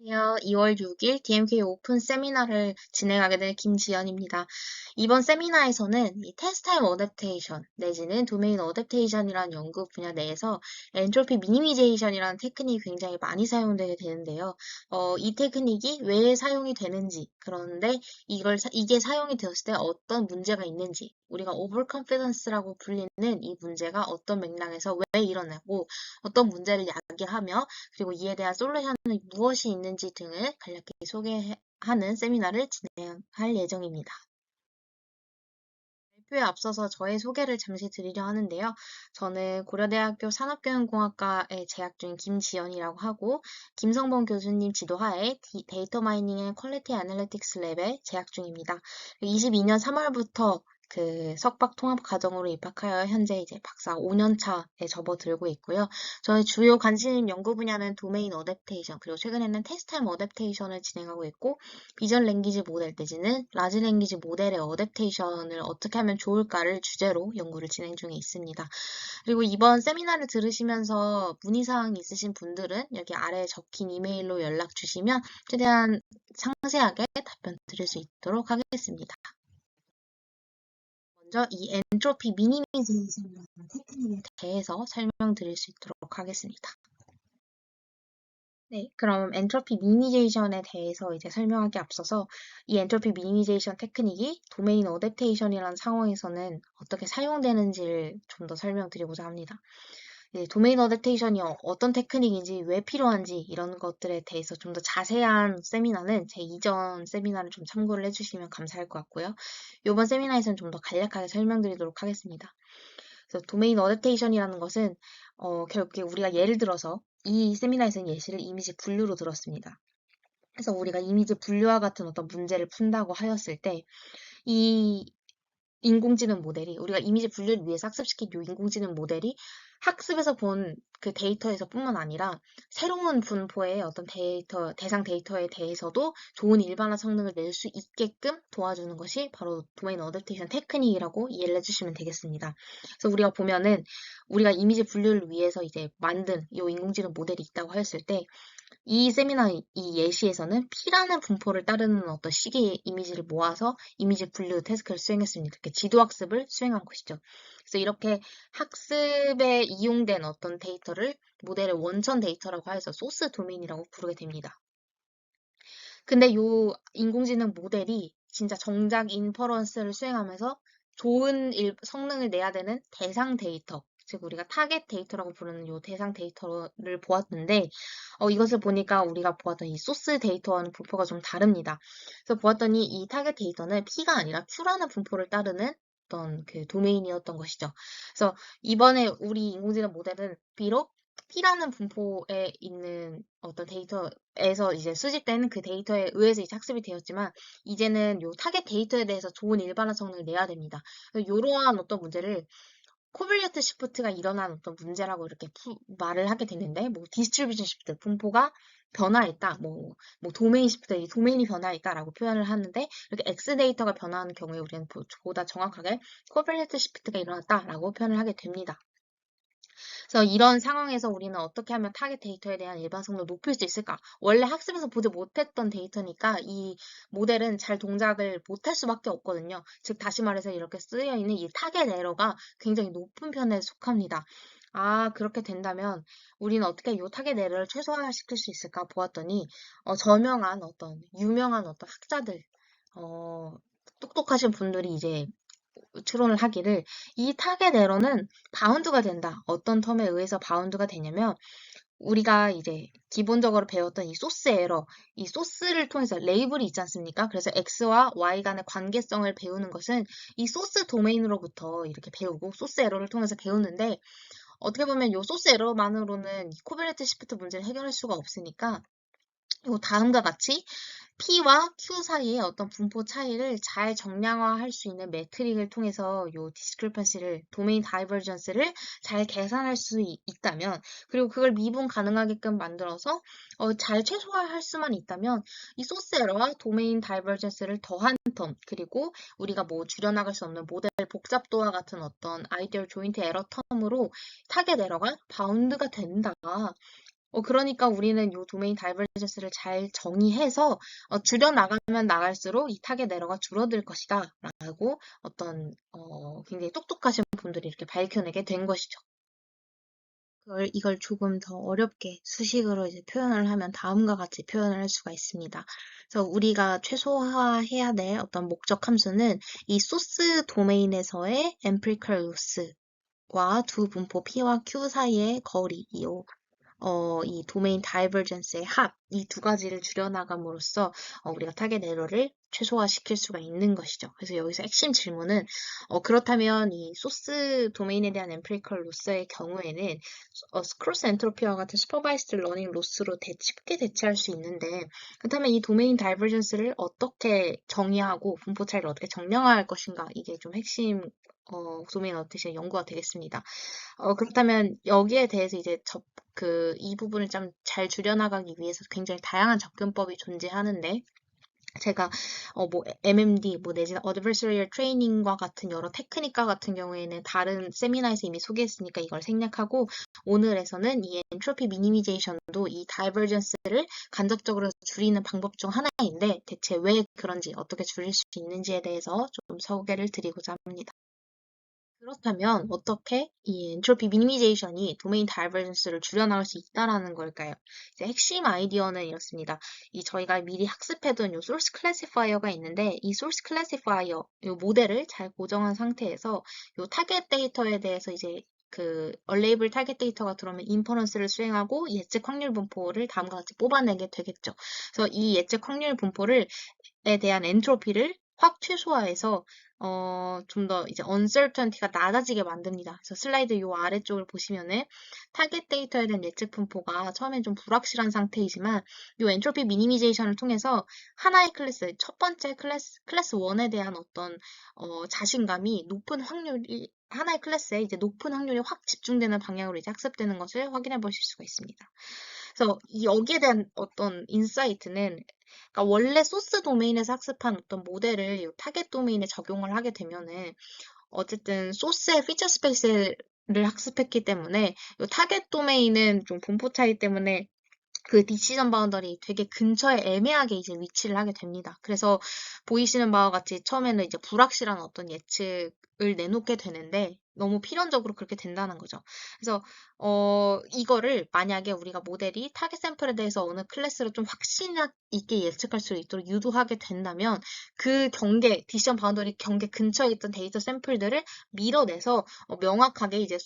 안녕하세요. 2월 6일 DMK 오픈 세미나를 진행하게 될 김지연입니다. 이번 세미나에서는 이 테스트 타임 어댑테이션 내지는 도메인 어댑테이션이라는 연구 분야 내에서 엔트로피 미니미제이션이라는 테크닉이 굉장히 많이 사용되게 되는데요. 이 테크닉이 왜 사용이 되는지, 그런데 이게 사용이 되었을 때 어떤 문제가 있는지, 우리가 오버 컨피던스라고 불리는 이 문제가 어떤 맥락에서 왜 일어나고 어떤 문제를 야기하며 그리고 이에 대한 솔루션은 무엇이 있는지 등을 간략히 소개하는 세미나를 진행할 예정입니다. 발표에 앞서서 저의 소개를 잠시 드리려 하는데요. 저는 고려대학교 산업교육공학과에 재학 중인 김지연이라고 하고 김성범 교수님 지도하에 데이터 마이닝 앤 퀄리티 애널리틱스 랩에 재학 중입니다. 22년 3월부터 그 석박 통합 과정으로 입학하여 현재 이제 박사 5년 차에 접어들고 있고요. 저의 주요 관심 연구 분야는 도메인 어댑테이션, 그리고 최근에는 테스트 타임 어댑테이션을 진행하고 있고, 비전 랭귀지 모델 내지는 라지 랭귀지 모델의 어댑테이션을 어떻게 하면 좋을까를 주제로 연구를 진행 중에 있습니다. 그리고 이번 세미나를 들으시면서 문의사항이 있으신 분들은 여기 아래에 적힌 이메일로 연락 주시면 최대한 상세하게 답변 드릴 수 있도록 하겠습니다. 먼저 이 엔트로피 미니미제이션이라는 테크닉에 대해서 설명드릴 수 있도록 하겠습니다. 네, 그럼 엔트로피 미니미제이션에 대해서 이제 설명하기 앞서서 이 엔트로피 미니미제이션 테크닉이 도메인 어댑테이션이라는 상황에서는 어떻게 사용되는지를 좀 더 설명드리고자 합니다. 도메인 어댑테이션이 어떤 테크닉인지 왜 필요한지 이런 것들에 대해서 좀 더 자세한 세미나는 제 이전 세미나를 좀 참고를 해주시면 감사할 것 같고요. 이번 세미나에서는 좀 더 간략하게 설명드리도록 하겠습니다. 그래서 도메인 어댑테이션이라는 것은 결국에 우리가 예를 들어서 이 세미나에서는 예시를 이미지 분류로 들었습니다. 그래서 우리가 이미지 분류와 같은 어떤 문제를 푼다고 하였을 때 이 인공지능 모델이 우리가 이미지 분류를 위해서 학습시킨 이 인공지능 모델이 학습에서 본 그 데이터에서뿐만 아니라 새로운 분포의 어떤 대상 데이터에 대해서도 좋은 일반화 성능을 낼 수 있게끔 도와주는 것이 바로 도메인 어댑테이션 테크닉이라고 이해를 해주시면 되겠습니다. 그래서 우리가 보면은 우리가 이미지 분류를 위해서 이제 만든 이 인공지능 모델이 있다고 하였을 때 이 세미나 이 예시에서는 P라는 분포를 따르는 어떤 시계 이미지를 모아서 이미지 분류 태스크를 수행했습니다. 이렇게 지도학습을 수행한 것이죠. 그래서 이렇게 학습에 이용된 어떤 데이터를 모델의 원천 데이터라고 해서 소스 도메인이라고 부르게 됩니다. 근데 요 인공지능 모델이 진짜 정작 인퍼런스를 수행하면서 좋은 성능을 내야 되는 대상 데이터, 즉 우리가 타겟 데이터라고 부르는 요 대상 데이터를 보았는데 이것을 보니까 우리가 보았던 이 소스 데이터와는 분포가 좀 다릅니다. 그래서 보았더니 이 타겟 데이터는 P가 아니라 Q라는 분포를 따르는 어떤 그 도메인이었던 것이죠. 그래서 이번에 우리 인공지능 모델은 비록 P라는 분포에 있는 어떤 데이터에서 이제 수집되는 그 데이터에 의해서 이제 학습이 되었지만 이제는 요 타겟 데이터에 대해서 좋은 일반화 성능을 내야 됩니다. 이러한 어떤 문제를 코빌리어트 시프트가 일어난 어떤 문제라고 이렇게 말을 하게 되는데, 뭐 디스트리뷰션 시프트 분포가 변화했다, 뭐 도메인 시프트 도메인이 변화했다라고 표현을 하는데, 이렇게 X 데이터가 변화하는 경우에 우리는 보다 정확하게 코빌리어트 시프트가 일어났다라고 표현을 하게 됩니다. 그래서 이런 상황에서 우리는 어떻게 하면 타겟 데이터에 대한 일반성을 높일 수 있을까? 원래 학습에서 보지 못했던 데이터니까 이 모델은 잘 동작을 못할 수밖에 없거든요. 즉 다시 말해서 이렇게 쓰여 있는 이 타겟 에러가 굉장히 높은 편에 속합니다. 아, 그렇게 된다면 우리는 어떻게 이 타겟 에러를 최소화시킬 수 있을까 보았더니 저명한 어떤 유명한 어떤 학자들 어, 똑똑하신 분들이 이제 추론을 하기를 이 타겟 에러는 바운드가 된다. 어떤 텀에 의해서 바운드가 되냐면 우리가 이제 기본적으로 배웠던 이 소스 에러, 이 소스를 통해서 레이블이 있지 않습니까? 그래서 X와 Y 간의 관계성을 배우는 것은 이 소스 도메인으로부터 이렇게 배우고 소스 에러를 통해서 배우는데 어떻게 보면 이 소스 에러만으로는 이 코빌리티 시프트 문제를 해결할 수가 없으니까 요 다음과 같이 P와 Q 사이의 어떤 분포 차이를 잘 정량화할 수 있는 매트릭을 통해서 요 discrepancy를, 도메인 다이버전스를 잘 계산할 수 있다면, 그리고 그걸 미분 가능하게끔 만들어서 잘 최소화할 수만 있다면 이 소스 에러와 도메인 다이버전스를 더한 텀, 그리고 우리가 뭐 줄여나갈 수 없는 모델 복잡도와 같은 어떤 아이디얼 조인트 에러 텀으로 타겟 에러가 바운드가 된다. 그러니까 우리는 이 도메인 다이버전스를 잘 정의해서 줄여나가면 나갈수록 이 타겟 에러가 줄어들 것이다 라고 굉장히 똑똑하신 분들이 이렇게 밝혀내게 된 것이죠. 이걸 조금 더 어렵게 수식으로 이제 표현을 하면 다음과 같이 표현을 할 수가 있습니다. 그래서 우리가 최소화해야 될 어떤 목적 함수는 이 소스 도메인에서의 empirical loss와 두 분포 P와 Q 사이의 거리, 이 도메인 다이버전스의 합, 이 두 가지를 줄여나감으로써 우리가 타겟 에러를 최소화시킬 수가 있는 것이죠. 그래서 여기서 핵심 질문은 그렇다면 이 소스 도메인에 대한 엠피리컬 로스의 경우에는 크로스 엔트로피와 같은 슈퍼바이스드 러닝 로스로 쉽게 대체할 수 있는데 그렇다면 이 도메인 다이버전스를 어떻게 정의하고 분포 차이를 어떻게 정량화할 것인가 이게 좀 핵심 도메인 어택션 연구가 되겠습니다. 그렇다면 여기에 대해서 이제 이 부분을 좀 잘 줄여나가기 위해서 굉장히 다양한 접근법이 존재하는데, 제가, MMD, 내지는 Adversarial Training과 같은 여러 테크닉과 같은 경우에는 다른 세미나에서 이미 소개했으니까 이걸 생략하고, 오늘에서는 이 엔트로피 미니미제이션도 이 다이버전스를 간접적으로 줄이는 방법 중 하나인데, 대체 왜 그런지, 어떻게 줄일 수 있는지에 대해서 좀 소개를 드리고자 합니다. 그렇다면 어떻게 이 엔트로피 미니미제이션이 도메인 다이버전스를 줄여나갈 수 있다라는 걸까요? 이제 핵심 아이디어는 이렇습니다. 이 저희가 미리 학습해둔 요 소스 클래시파이어가 있는데 이 소스 클래시파이어 요 모델을 잘 고정한 상태에서 요 타겟 데이터에 대해서 이제 얼레이블 타겟 데이터가 들어오면 인퍼런스를 수행하고 예측 확률 분포를 다음과 같이 뽑아내게 되겠죠. 그래서 이 예측 확률 분포를 에 대한 엔트로피를 확 최소화해서 좀 더 이제 uncertainty가 낮아지게 만듭니다. 그래서 슬라이드 요 아래쪽을 보시면은 타겟 데이터에 대한 예측 분포가 처음엔 좀 불확실한 상태이지만 요 엔트로피 미니미제이션을 통해서 하나의 클래스, 첫 번째 클래스 1에 대한 자신감이 높은 확률이 하나의 클래스에 이제 높은 확률이 확 집중되는 방향으로 이제 학습되는 것을 확인해 보실 수가 있습니다. 그래서 여기에 대한 어떤 인사이트는 그러니까 원래 소스 도메인에서 학습한 어떤 모델을 이 타겟 도메인에 적용을 하게 되면은 어쨌든 소스의 피처 스페이스를 학습했기 때문에 이 타겟 도메인은 좀 분포 차이 때문에 그 디시전 바운더리 되게 근처에 애매하게 이제 위치를 하게 됩니다. 그래서 보이시는 바와 같이 처음에는 이제 불확실한 어떤 예측을 내놓게 되는데 너무 필연적으로 그렇게 된다는 거죠. 그래서 이거를 만약에 우리가 모델이 타겟 샘플에 대해서 어느 클래스로 좀 확신 있게 예측할 수 있도록 유도하게 된다면 그 디시전 바운더리 경계 근처에 있던 데이터 샘플들을 밀어내서 명확하게 이제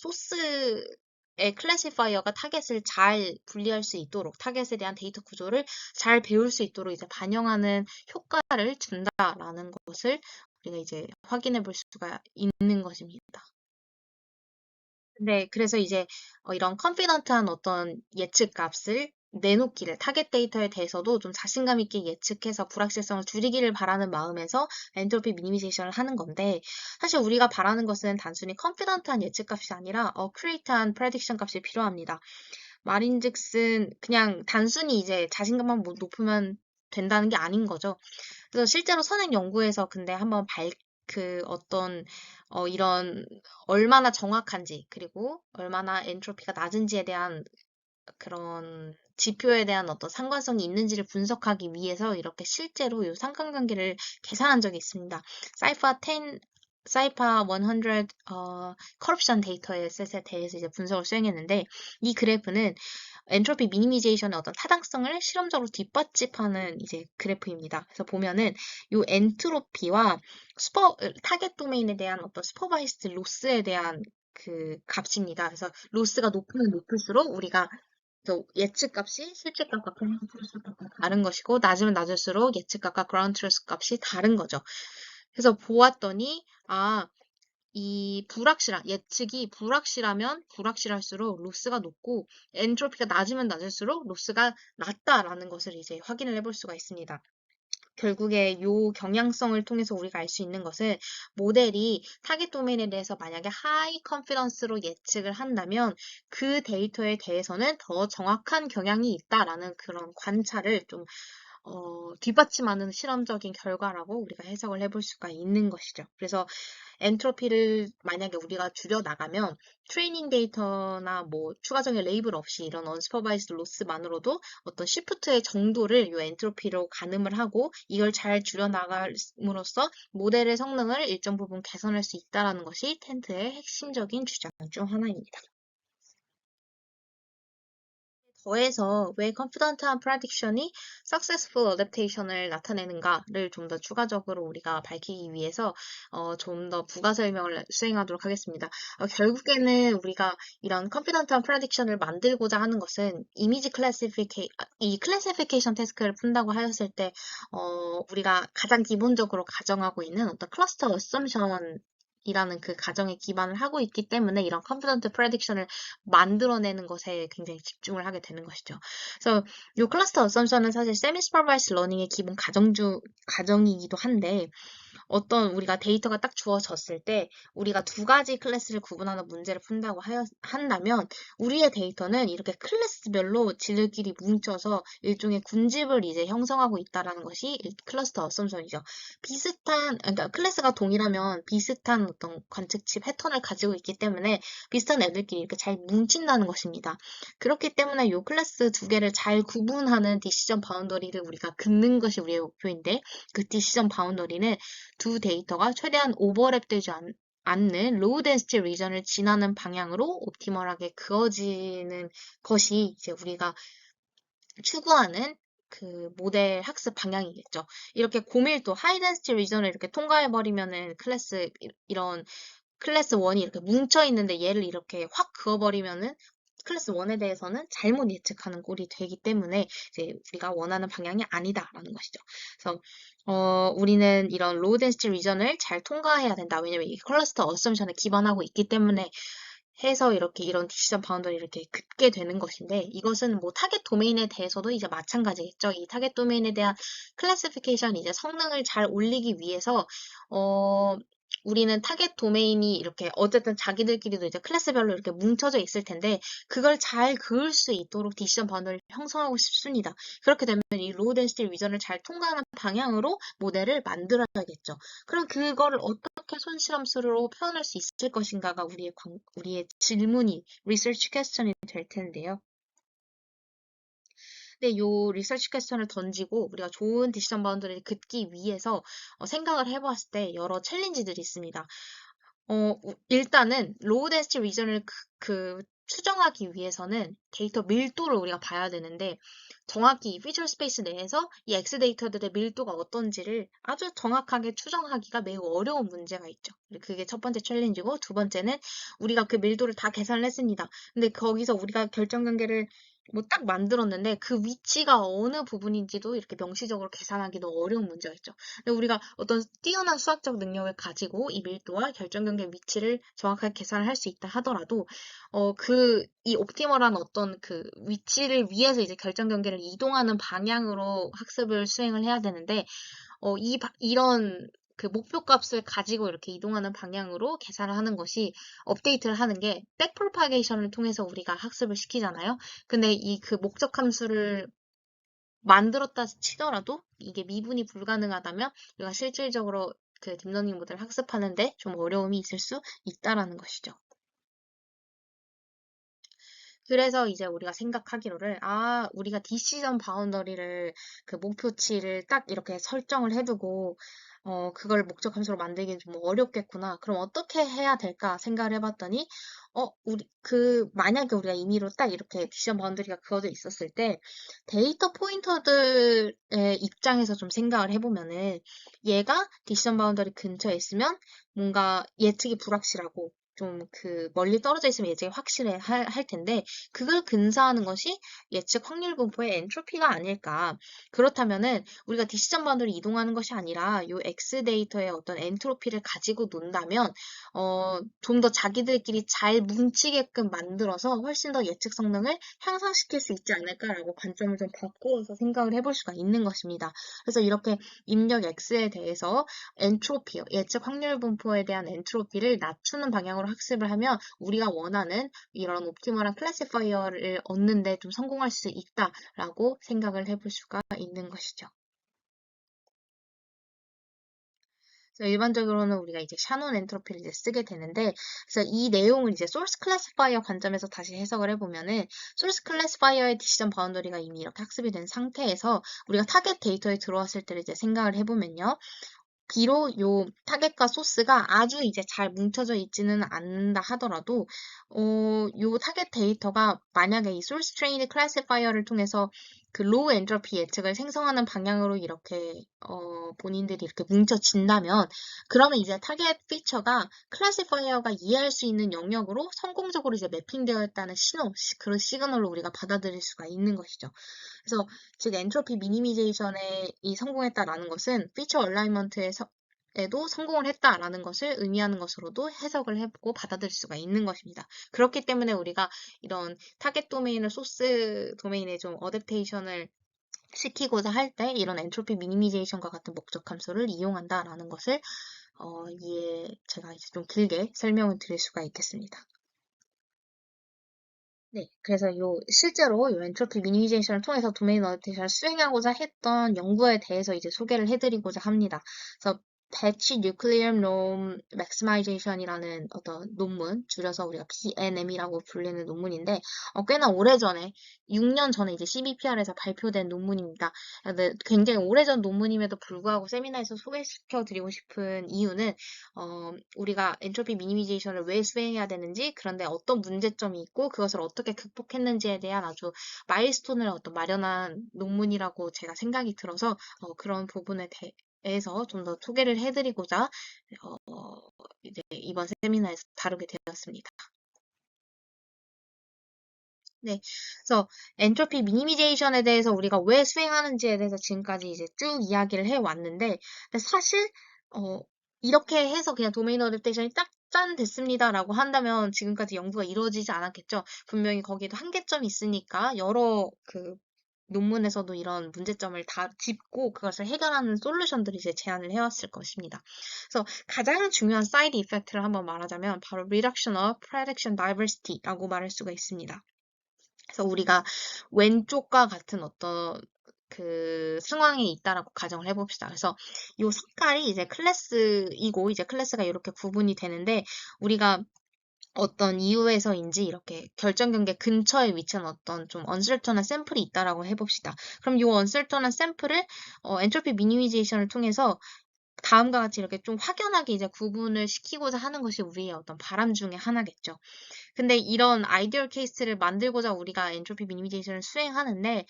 클래시파이어가 타겟을 잘 분리할 수 있도록 타겟에 대한 데이터 구조를 잘 배울 수 있도록 이제 반영하는 효과를 준다라는 것을 우리가 이제 확인해 볼 수가 있는 것입니다. 네, 그래서 이제 이런 컨피던트한 어떤 예측 값을 내놓기를 타겟 데이터에 대해서도 좀 자신감 있게 예측해서 불확실성을 줄이기를 바라는 마음에서 엔트로피 미니미제이션을 하는 건데 사실 우리가 바라는 것은 단순히 컨피던트한 예측 값이 아니라 어큐레이트한 프레딕션 값이 필요합니다. 말인즉슨 그냥 단순히 이제 자신감만 높으면 된다는 게 아닌 거죠. 그래서 실제로 선행 연구에서 근데 한번 이런 얼마나 정확한지 그리고 얼마나 엔트로피가 낮은지에 대한 그런 지표에 대한 어떤 상관성이 있는지를 분석하기 위해서 이렇게 실제로 이 상관관계를 계산한 적이 있습니다. 사이파 10, 사이파 100 커럽션 데이터의 셋에 대해서 이제 분석을 수행했는데 이 그래프는 엔트로피 미니미제이션의 어떤 타당성을 실험적으로 뒷받침하는 이제 그래프입니다. 그래서 보면은 이 엔트로피와 타겟 도메인에 대한 어떤 슈퍼바이스드 로스에 대한 그 값입니다. 그래서 로스가 높으면 높을수록 우리가 예측값이 실제값과 그라운드 트루스 값과 다른 것이고 낮으면 낮을수록 예측값과 그라운드 트루스 값이 다른 거죠. 그래서 보았더니 예측이 불확실하면 불확실할수록 로스가 높고 엔트로피가 낮으면 낮을수록 로스가 낮다라는 것을 이제 확인을 해볼 수가 있습니다. 결국에 요 경향성을 통해서 우리가 알 수 있는 것은 모델이 타겟 도메인에 대해서 만약에 하이 컨피던스로 예측을 한다면 그 데이터에 대해서는 더 정확한 경향이 있다라는 그런 관찰을 좀 뒷받침하는 실험적인 결과라고 우리가 해석을 해볼 수가 있는 것이죠. 그래서 엔트로피를 만약에 우리가 줄여나가면 트레이닝 데이터나 뭐 추가적인 레이블 없이 이런 언스퍼바이스드 로스만으로도 어떤 시프트의 정도를 이 엔트로피로 가늠을 하고 이걸 잘 줄여나감으로써 모델의 성능을 일정 부분 개선할 수 있다는 것이 텐트의 핵심적인 주장 중 하나입니다. 더해서 왜 confident한 prediction이 successful adaptation을 나타내는가를 좀 더 추가적으로 우리가 밝히기 위해서 좀 더 부가 설명을 수행하도록 하겠습니다. 결국에는 우리가 이런 confident한 prediction을 만들고자 하는 것은 이미지 이 클래시피케이션 태스크를 푼다고 하였을 때 우리가 가장 기본적으로 가정하고 있는 어떤 클러스터 어썸션 이라는 그 가정에 기반을 하고 있기 때문에 이런 confident prediction을 만들어내는 것에 굉장히 집중을 하게 되는 것이죠. 그래서 이 클러스터 어썸션은 사실 세미 슈퍼바이스 러닝의 기본 가정이기도 한데 어떤 우리가 데이터가 딱 주어졌을 때 우리가 두 가지 클래스를 구분하는 문제를 푼다고 한다면 우리의 데이터는 이렇게 클래스별로 지들끼리 뭉쳐서 일종의 군집을 이제 형성하고 있다라는 것이 클러스터 어썸션이죠. 그러니까 클래스가 동일하면 비슷한 어떤 관측치 패턴을 가지고 있기 때문에 비슷한 애들끼리 이렇게 잘 뭉친다는 것입니다. 그렇기 때문에 이 클래스 두 개를 잘 구분하는 디시전 바운더리를 우리가 긋는 것이 우리의 목표인데 그 디시전 바운더리는 두 데이터가 최대한 오버랩되지 않는 로우 덴시티 리전을 지나는 방향으로 옵티멀하게 그어지는 것이 이제 우리가 추구하는 그 모델 학습 방향이겠죠. 이렇게 고밀도 하이 덴시티 리전을 이렇게 통과해버리면은 이런 클래스 1이 이렇게 뭉쳐 있는데 얘를 이렇게 확 그어버리면은 클래스 1에 대해서는 잘못 예측하는 꼴이 되기 때문에 이제 우리가 원하는 방향이 아니다라는 것이죠. 그래서 우리는 이런 로우 덴시티 리전을 잘 통과해야 된다. 왜냐면 이 클러스터 어썸션에 기반하고 있기 때문에 해서 이렇게 이런 디시전 바운더리 이렇게 긋게 되는 것인데 이것은 뭐 타겟 도메인에 대해서도 이제 마찬가지겠죠. 이 타겟 도메인에 대한 클래시피케이션 이제 성능을 잘 올리기 위해서 우리는 타겟 도메인이 이렇게 어쨌든 자기들끼리도 이제 클래스별로 이렇게 뭉쳐져 있을 텐데 그걸 잘 그을 수 있도록 디시전 바운더리를 형성하고 싶습니다. 그렇게 되면 이 로우 덴시티 리전을 잘 통과하는 방향으로 모델을 만들어야겠죠. 그럼 그거를 어떻게 손실함수로 표현할 수 있을 것인가가 우리의 질문이 리서치 퀘스천이 될 텐데요. 근데 요 리서치 퀘스천을 던지고 우리가 좋은 디시전 바운더리를 긋기 위해서 생각을 해보았을 때 여러 챌린지들이 있습니다. 일단은 로우 덴시티 리전을 추정하기 위해서는 데이터 밀도를 우리가 봐야 되는데 정확히 이 피처 스페이스 내에서 이 X 데이터들의 밀도가 어떤지를 아주 정확하게 추정하기가 매우 어려운 문제가 있죠. 그게 첫 번째 챌린지고 두 번째는 우리가 그 밀도를 다 계산을 했습니다. 근데 거기서 우리가 결정 관계를 뭐 딱 만들었는데 그 위치가 어느 부분인지도 이렇게 명시적으로 계산하기도 어려운 문제가 있죠. 근데 우리가 어떤 뛰어난 수학적 능력을 가지고 이 밀도와 결정경계 위치를 정확하게 계산을 할 수 있다 하더라도 이 옵티멀한 어떤 그 위치를 위해서 이제 결정경계를 이동하는 방향으로 학습을 수행을 해야 되는데 이런 그 목표값을 가지고 이렇게 이동하는 방향으로 계산을 하는 것이 업데이트를 하는 게 백프로파게이션을 통해서 우리가 학습을 시키잖아요. 근데 이 그 목적 함수를 만들었다 치더라도 이게 미분이 불가능하다면 우리가 실질적으로 그 딥러닝 모델을 학습하는데 좀 어려움이 있을 수 있다라는 것이죠. 그래서 이제 우리가 생각하기로를 우리가 디시전 바운더리를 그 목표치를 딱 이렇게 설정을 해두고 그걸 목적 함수로 만들기 좀 어렵겠구나. 그럼 어떻게 해야 될까 생각을 해봤더니 만약에 우리가 임의로 딱 이렇게 디시전 바운더리가 그어져 있었을 때 데이터 포인터들의 입장에서 좀 생각을 해보면은 얘가 디시전 바운더리 근처에 있으면 뭔가 예측이 불확실하고 좀 멀리 떨어져 있으면 예측이 확실해 할 텐데 그걸 근사하는 것이 예측 확률 분포의 엔트로피가 아닐까. 그렇다면은 우리가 디시전 바운더리 이동하는 것이 아니라 요 X 데이터의 어떤 엔트로피를 가지고 논다면 좀 더 자기들끼리 잘 뭉치게끔 만들어서 훨씬 더 예측 성능을 향상시킬 수 있지 않을까라고 관점을 좀 바꾸어서 생각을 해볼 수가 있는 것입니다. 그래서 이렇게 입력 X에 대해서 엔트로피, 예측 확률 분포에 대한 엔트로피를 낮추는 방향으로 중심으로 학습을 하면 우리가 원하는 이런 옵티멀한 클래시파이어를 얻는데 좀 성공할 수 있다라고 생각을 해볼 수가 있는 것이죠. 그래서 일반적으로는 우리가 이제 샤논 엔트로피를 이제 쓰게 되는데, 그래서 이 내용을 이제 소스 클래시파이어 관점에서 다시 해석을 해보면은, 소스 클래시파이어의 디시전 바운더리가 이미 이렇게 학습이 된 상태에서 우리가 타겟 데이터에 들어왔을 때를 이제 생각을 해보면요. 비록 요 타겟과 소스가 아주 이제 잘 뭉쳐져 있지는 않는다 하더라도, 요 타겟 데이터가 만약에 이 source trained classifier를 통해서 그 low entropy 예측을 생성하는 방향으로 이렇게, 본인들이 이렇게 뭉쳐진다면, 그러면 이제 타겟 피처가 클래시파이어가 이해할 수 있는 영역으로 성공적으로 이제 매핑되어 있다는 신호, 그런 시그널로 우리가 받아들일 수가 있는 것이죠. 그래서 즉 엔트로피 미니미제이션에 이 성공했다라는 것은 피처 얼라이먼트에도 성공을 했다라는 것을 의미하는 것으로도 해석을 해보고 받아들일 수가 있는 것입니다. 그렇기 때문에 우리가 이런 타겟 도메인을 소스 도메인에 좀 어댑테이션을 시키고자 할 때 이런 엔트로피 미니미제이션과 같은 목적 함수를 이용한다라는 것을 제가 이제 좀 길게 설명을 드릴 수가 있겠습니다. 네, 그래서 실제로 엔트로피 미니미제이션을 통해서 도메인 어댑테이션을 수행하고자 했던 연구에 대해서 이제 소개를 해드리고자 합니다. 그래서 배치 뉴클리엄 놈 맥시마이제이션이라는 어떤 논문, 줄여서 우리가 BNM이라고 불리는 논문인데, 꽤나 오래전에, 6년 전에 이제 CBPR에서 발표된 논문입니다. 근데 굉장히 오래전 논문임에도 불구하고 세미나에서 소개시켜 드리고 싶은 이유는, 우리가 엔트로피 미니미제이션을 왜 수행해야 되는지, 그런데 어떤 문제점이 있고, 그것을 어떻게 극복했는지에 대한 아주 마일스톤을 마련한 논문이라고 제가 생각이 들어서, 그런 부분에 대해서 좀 더 소개를 해드리고자, 이제 이번 세미나에서 다루게 되었습니다. 네. 그래서 엔트로피 미니미제이션에 대해서 우리가 왜 수행하는지에 대해서 지금까지 이제 쭉 이야기를 해 왔는데, 근데 사실, 이렇게 해서 그냥 도메인 어댑테이션이 딱 짠 됐습니다라고 한다면 지금까지 연구가 이루어지지 않았겠죠. 분명히 거기에도 한계점이 있으니까 여러 논문에서도 이런 문제점을 다 짚고 그것을 해결하는 솔루션들을 이제 제안을 해왔을 것입니다. 그래서 가장 중요한 사이드 이펙트를 한번 말하자면 바로 reduction of prediction diversity라고 말할 수가 있습니다. 그래서 우리가 왼쪽과 같은 어떤 그 상황에 있다라고 가정을 해봅시다. 그래서 이 색깔이 이제 클래스이고 이제 클래스가 이렇게 구분이 되는데 우리가 어떤 이유에서인지 이렇게 결정 경계 근처에 위치한 어떤 좀 언설턴한 샘플이 있다라고 해봅시다. 그럼 이 언설턴한 샘플을 엔트로피 미니미제이션을 통해서 다음과 같이 이렇게 좀 확연하게 이제 구분을 시키고자 하는 것이 우리의 어떤 바람 중에 하나겠죠. 근데 이런 아이디얼 케이스를 만들고자 우리가 엔트로피 미니미제이션을 수행하는데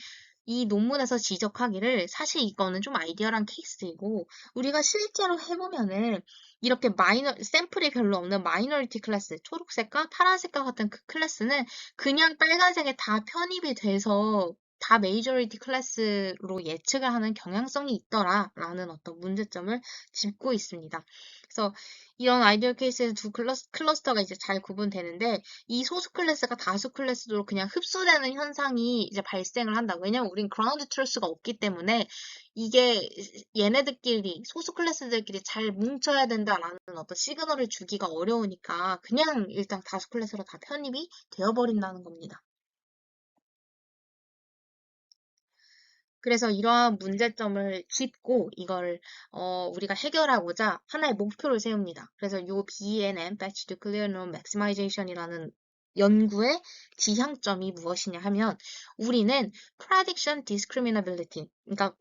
이 논문에서 지적하기를 사실 이거는 좀 아이디얼한 케이스이고 우리가 실제로 해보면은 이렇게 샘플이 별로 없는 마이너리티 클래스, 초록색과 파란색과 같은 그 클래스는 그냥 빨간색에 다 편입이 돼서 다 메이저리티 클래스로 예측을 하는 경향성이 있더라라는 어떤 문제점을 짚고 있습니다. 그래서 이런 아이디어 케이스에서 두 클러스터가 이제 잘 구분되는데 이 소수 클래스가 다수 클래스로 그냥 흡수되는 현상이 이제 발생을 한다. 왜냐면 우린 그라운드 트루스가 없기 때문에 이게 얘네들끼리 소수 클래스들끼리 잘 뭉쳐야 된다라는 어떤 시그널을 주기가 어려우니까 그냥 일단 다수 클래스로 다 편입이 되어버린다는 겁니다. 그래서 이러한 문제점을 짚고 이걸 우리가 해결하고자 하나의 목표를 세웁니다. 그래서 요 BNM, Batch Nuclear Norm Maximization이라는 연구의 지향점이 무엇이냐 하면 우리는 Prediction Discriminability, 그러니까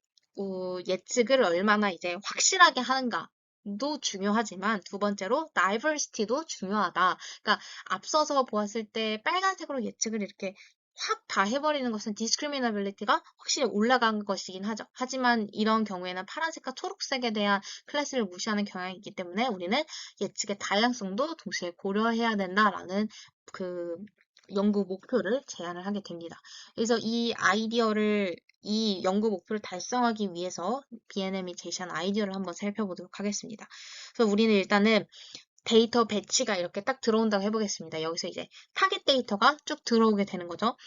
예측을 얼마나 이제 확실하게 하는가도 중요하지만 두 번째로 Diversity도 중요하다. 그러니까 앞서서 보았을 때 빨간색으로 예측을 이렇게 확 다 해버리는 것은 discriminability가 확실히 올라간 것이긴 하죠. 하지만 이런 경우에는 파란색과 초록색에 대한 클래스를 무시하는 경향이 있기 때문에 우리는 예측의 다양성도 동시에 고려해야 된다라는 그 연구 목표를 제안을 하게 됩니다. 그래서 이 연구 목표를 달성하기 위해서 BNM이 제시한 아이디어를 한번 살펴보도록 하겠습니다. 그래서 우리는 일단은 데이터 배치가 이렇게 딱 들어온다고 해보겠습니다. 여기서 이제 타겟 데이터가 쭉 들어오게 되는 거죠.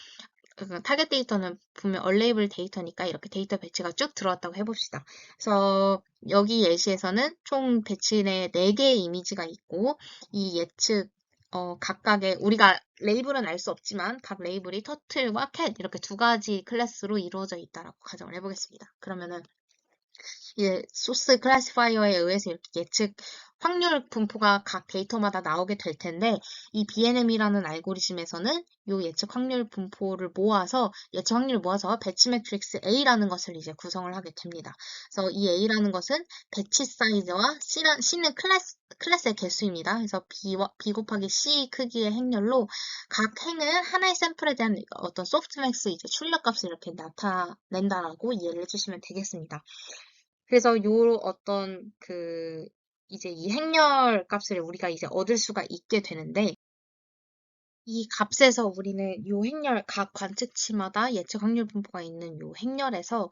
타겟 데이터는 분명 얼레이블 데이터니까 이렇게 데이터 배치가 쭉 들어왔다고 해봅시다. 그래서 여기 예시에서는 총 배치 내 4개의 이미지가 있고 이 예측 각각의 우리가 레이블은 알 수 없지만 각 레이블이 터틀과 캣 이렇게 두 가지 클래스로 이루어져 있다라고 가정을 해보겠습니다. 그러면은 이제 소스 클래시파이어에 의해서 이렇게 예측 확률 분포가 각 데이터마다 나오게 될 텐데 이 BNM이라는 알고리즘에서는 이 예측 확률 분포를 모아서 예측 확률을 모아서 배치 매트릭스 A라는 것을 이제 구성을 하게 됩니다. 그래서 이 A라는 것은 배치 사이즈와 C는 클래스의 개수입니다. 그래서 B 곱하기 C 크기의 행렬로 각 행은 하나의 샘플에 대한 어떤 소프트맥스 이제 출력값을 이렇게 나타낸다라고 이해를 해주시면 되겠습니다. 그래서 요 어떤 이제 이 행렬 값을 우리가 이제 얻을 수가 있게 되는데 이 값에서 우리는 요 행렬, 각 관측치마다 예측 확률 분포가 있는 요 행렬에서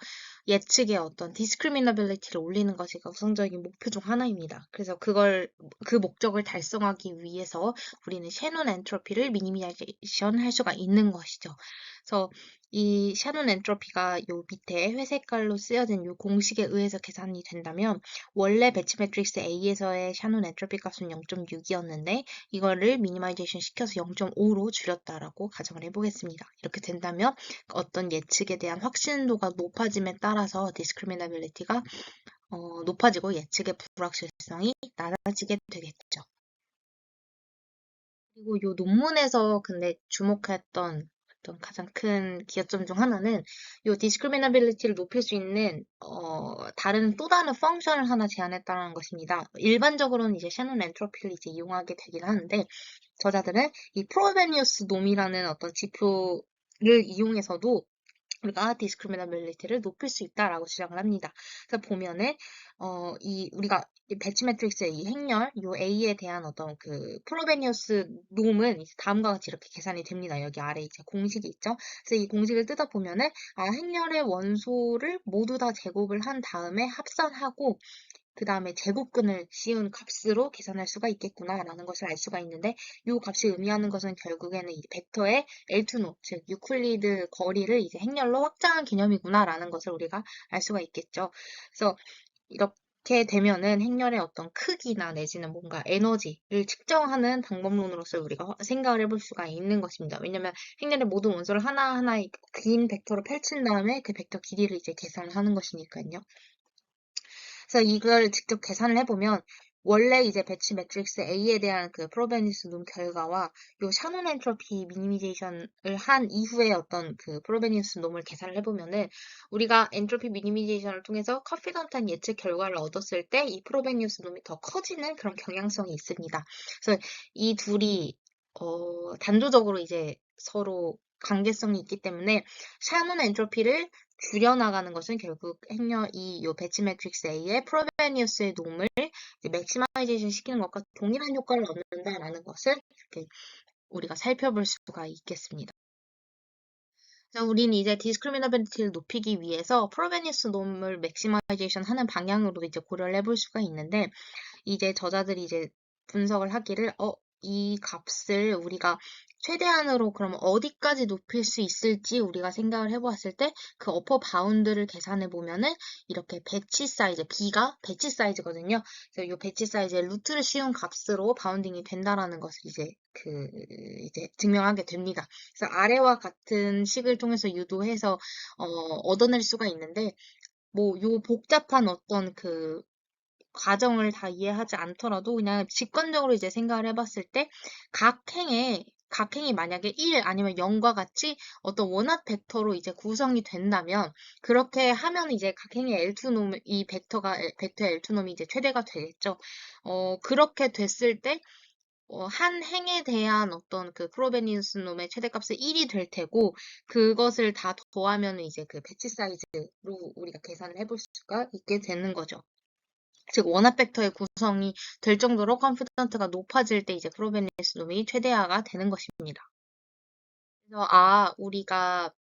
예측의 어떤 discriminability를 올리는 것이 우선적인 목표 중 하나입니다. 그래서 그 목적을 달성하기 위해서 우리는 샤논 엔트로피를 미니마이제이션 할 수가 있는 것이죠. 그래서 이 샤논 엔트로피가 요 밑에 회색깔로 쓰여진 요 공식에 의해서 계산이 된다면 원래 배치 매트릭스 A에서의 샤논 엔트로피 값은 0.6이었는데 이거를 미니마이제이션 시켜서 0.5로 줄였다라고 가정을 해보겠습니다. 이렇게 된다면 어떤 예측에 대한 확신도가 높아짐에 따라서 디스크리미너빌리티가 높아지고 예측의 불확실성이 낮아지게 되겠죠. 그리고 이 논문에서 근데 주목했던 어떤 가장 큰 기여점 중 하나는 이 디스크리미너빌리티를 높일 수 있는 또 다른 펑션을 하나 제안했다는 것입니다. 일반적으로는 이제 샤논 엔트로피를 이제 이용하게 되긴 하는데 저자들은 이 프로베니우스 놈이라는 어떤 지표를 이용해서도 우리가 디스크리미너빌리티를 높일 수 있다라고 주장을 합니다. 그래서 보면은 우리가 배치 매트릭스의 이 행렬, 요 A에 대한 어떤 프로베니우스 놈은 이제 다음과 같이 이렇게 계산이 됩니다. 여기 아래 이제 공식이 있죠. 그래서 이 공식을 뜯어 보면은 행렬의 원소를 모두 다 제곱을 한 다음에 합산하고 그 다음에 제곱근을 씌운 값으로 계산할 수가 있겠구나라는 것을 알 수가 있는데 이 값이 의미하는 것은 결국에는 이 벡터의 L2놈, 즉 유클리드 거리를 이제 행렬로 확장한 개념이구나라는 것을 우리가 알 수가 있겠죠. 그래서 이렇게 되면은 행렬의 어떤 크기나 내지는 뭔가 에너지를 측정하는 방법론으로서 우리가 생각을 해볼 수가 있는 것입니다. 왜냐면 행렬의 모든 원소를 하나하나의 긴 벡터로 펼친 다음에 그 벡터 길이를 이제 계산을 하는 것이니까요. 그래서 이걸 직접 계산을 해보면 원래 이제 배치 매트릭스 A에 대한 프로베니스 놈 결과와 요 샤논 엔트로피 미니미제이션을 한 이후에 어떤 프로베니스 놈을 계산을 해보면은 우리가 엔트로피 미니미제이션을 통해서 컨피던트한 예측 결과를 얻었을 때 이 프로베니스 놈이 더 커지는 그런 경향성이 있습니다. 그래서 이 둘이 단도적으로 이제 서로 관계성이 있기 때문에 샤논 엔트로피를 줄여나가는 것은 결국 요 배치 매트릭스 A의 프로베니우스의 놈을 이제 맥시마이제이션 시키는 것과 동일한 효과를 얻는다라는 것을 이렇게 우리가 살펴볼 수가 있겠습니다. 그래서 우리는 이제 디스크리미너빌리티를 높이기 위해서 프로베니우스 놈을 맥시마이제이션 하는 방향으로 이제 고려를 해볼 수가 있는데 이제 저자들이 이제 분석을 하기를 이 값을 우리가 최대한으로 그럼 어디까지 높일 수 있을지 우리가 생각을 해보았을 때 그 어퍼 바운드를 계산해 보면은 이렇게 배치 사이즈 B가 배치 사이즈거든요. 그래서 이 배치 사이즈의 루트를 씌운 값으로 바운딩이 된다라는 것을 이제 증명하게 됩니다. 그래서 아래와 같은 식을 통해서 유도해서 얻어낼 수가 있는데 뭐 요 복잡한 어떤 과정을 다 이해하지 않더라도 그냥 직관적으로 이제 생각을 해봤을 때 각 행이 만약에 1 아니면 0과 같이 어떤 원합 벡터로 이제 구성이 된다면 그렇게 하면 이제 각 행의 L2놈 이 벡터의 L2놈이 이제 최대가 되겠죠. 그렇게 됐을 때 한 행에 대한 어떤 프로베니우스 놈의 최대값은 1이 될 테고 그것을 다 더하면 이제 배치 사이즈로 우리가 계산을 해볼 수가 있게 되는 거죠. 즉 원합 벡터의 구성이 될 정도로 컨피던트가 높아질 때 이제 프로베니우스 놈이 최대화가 되는 것입니다. 그래서 우리가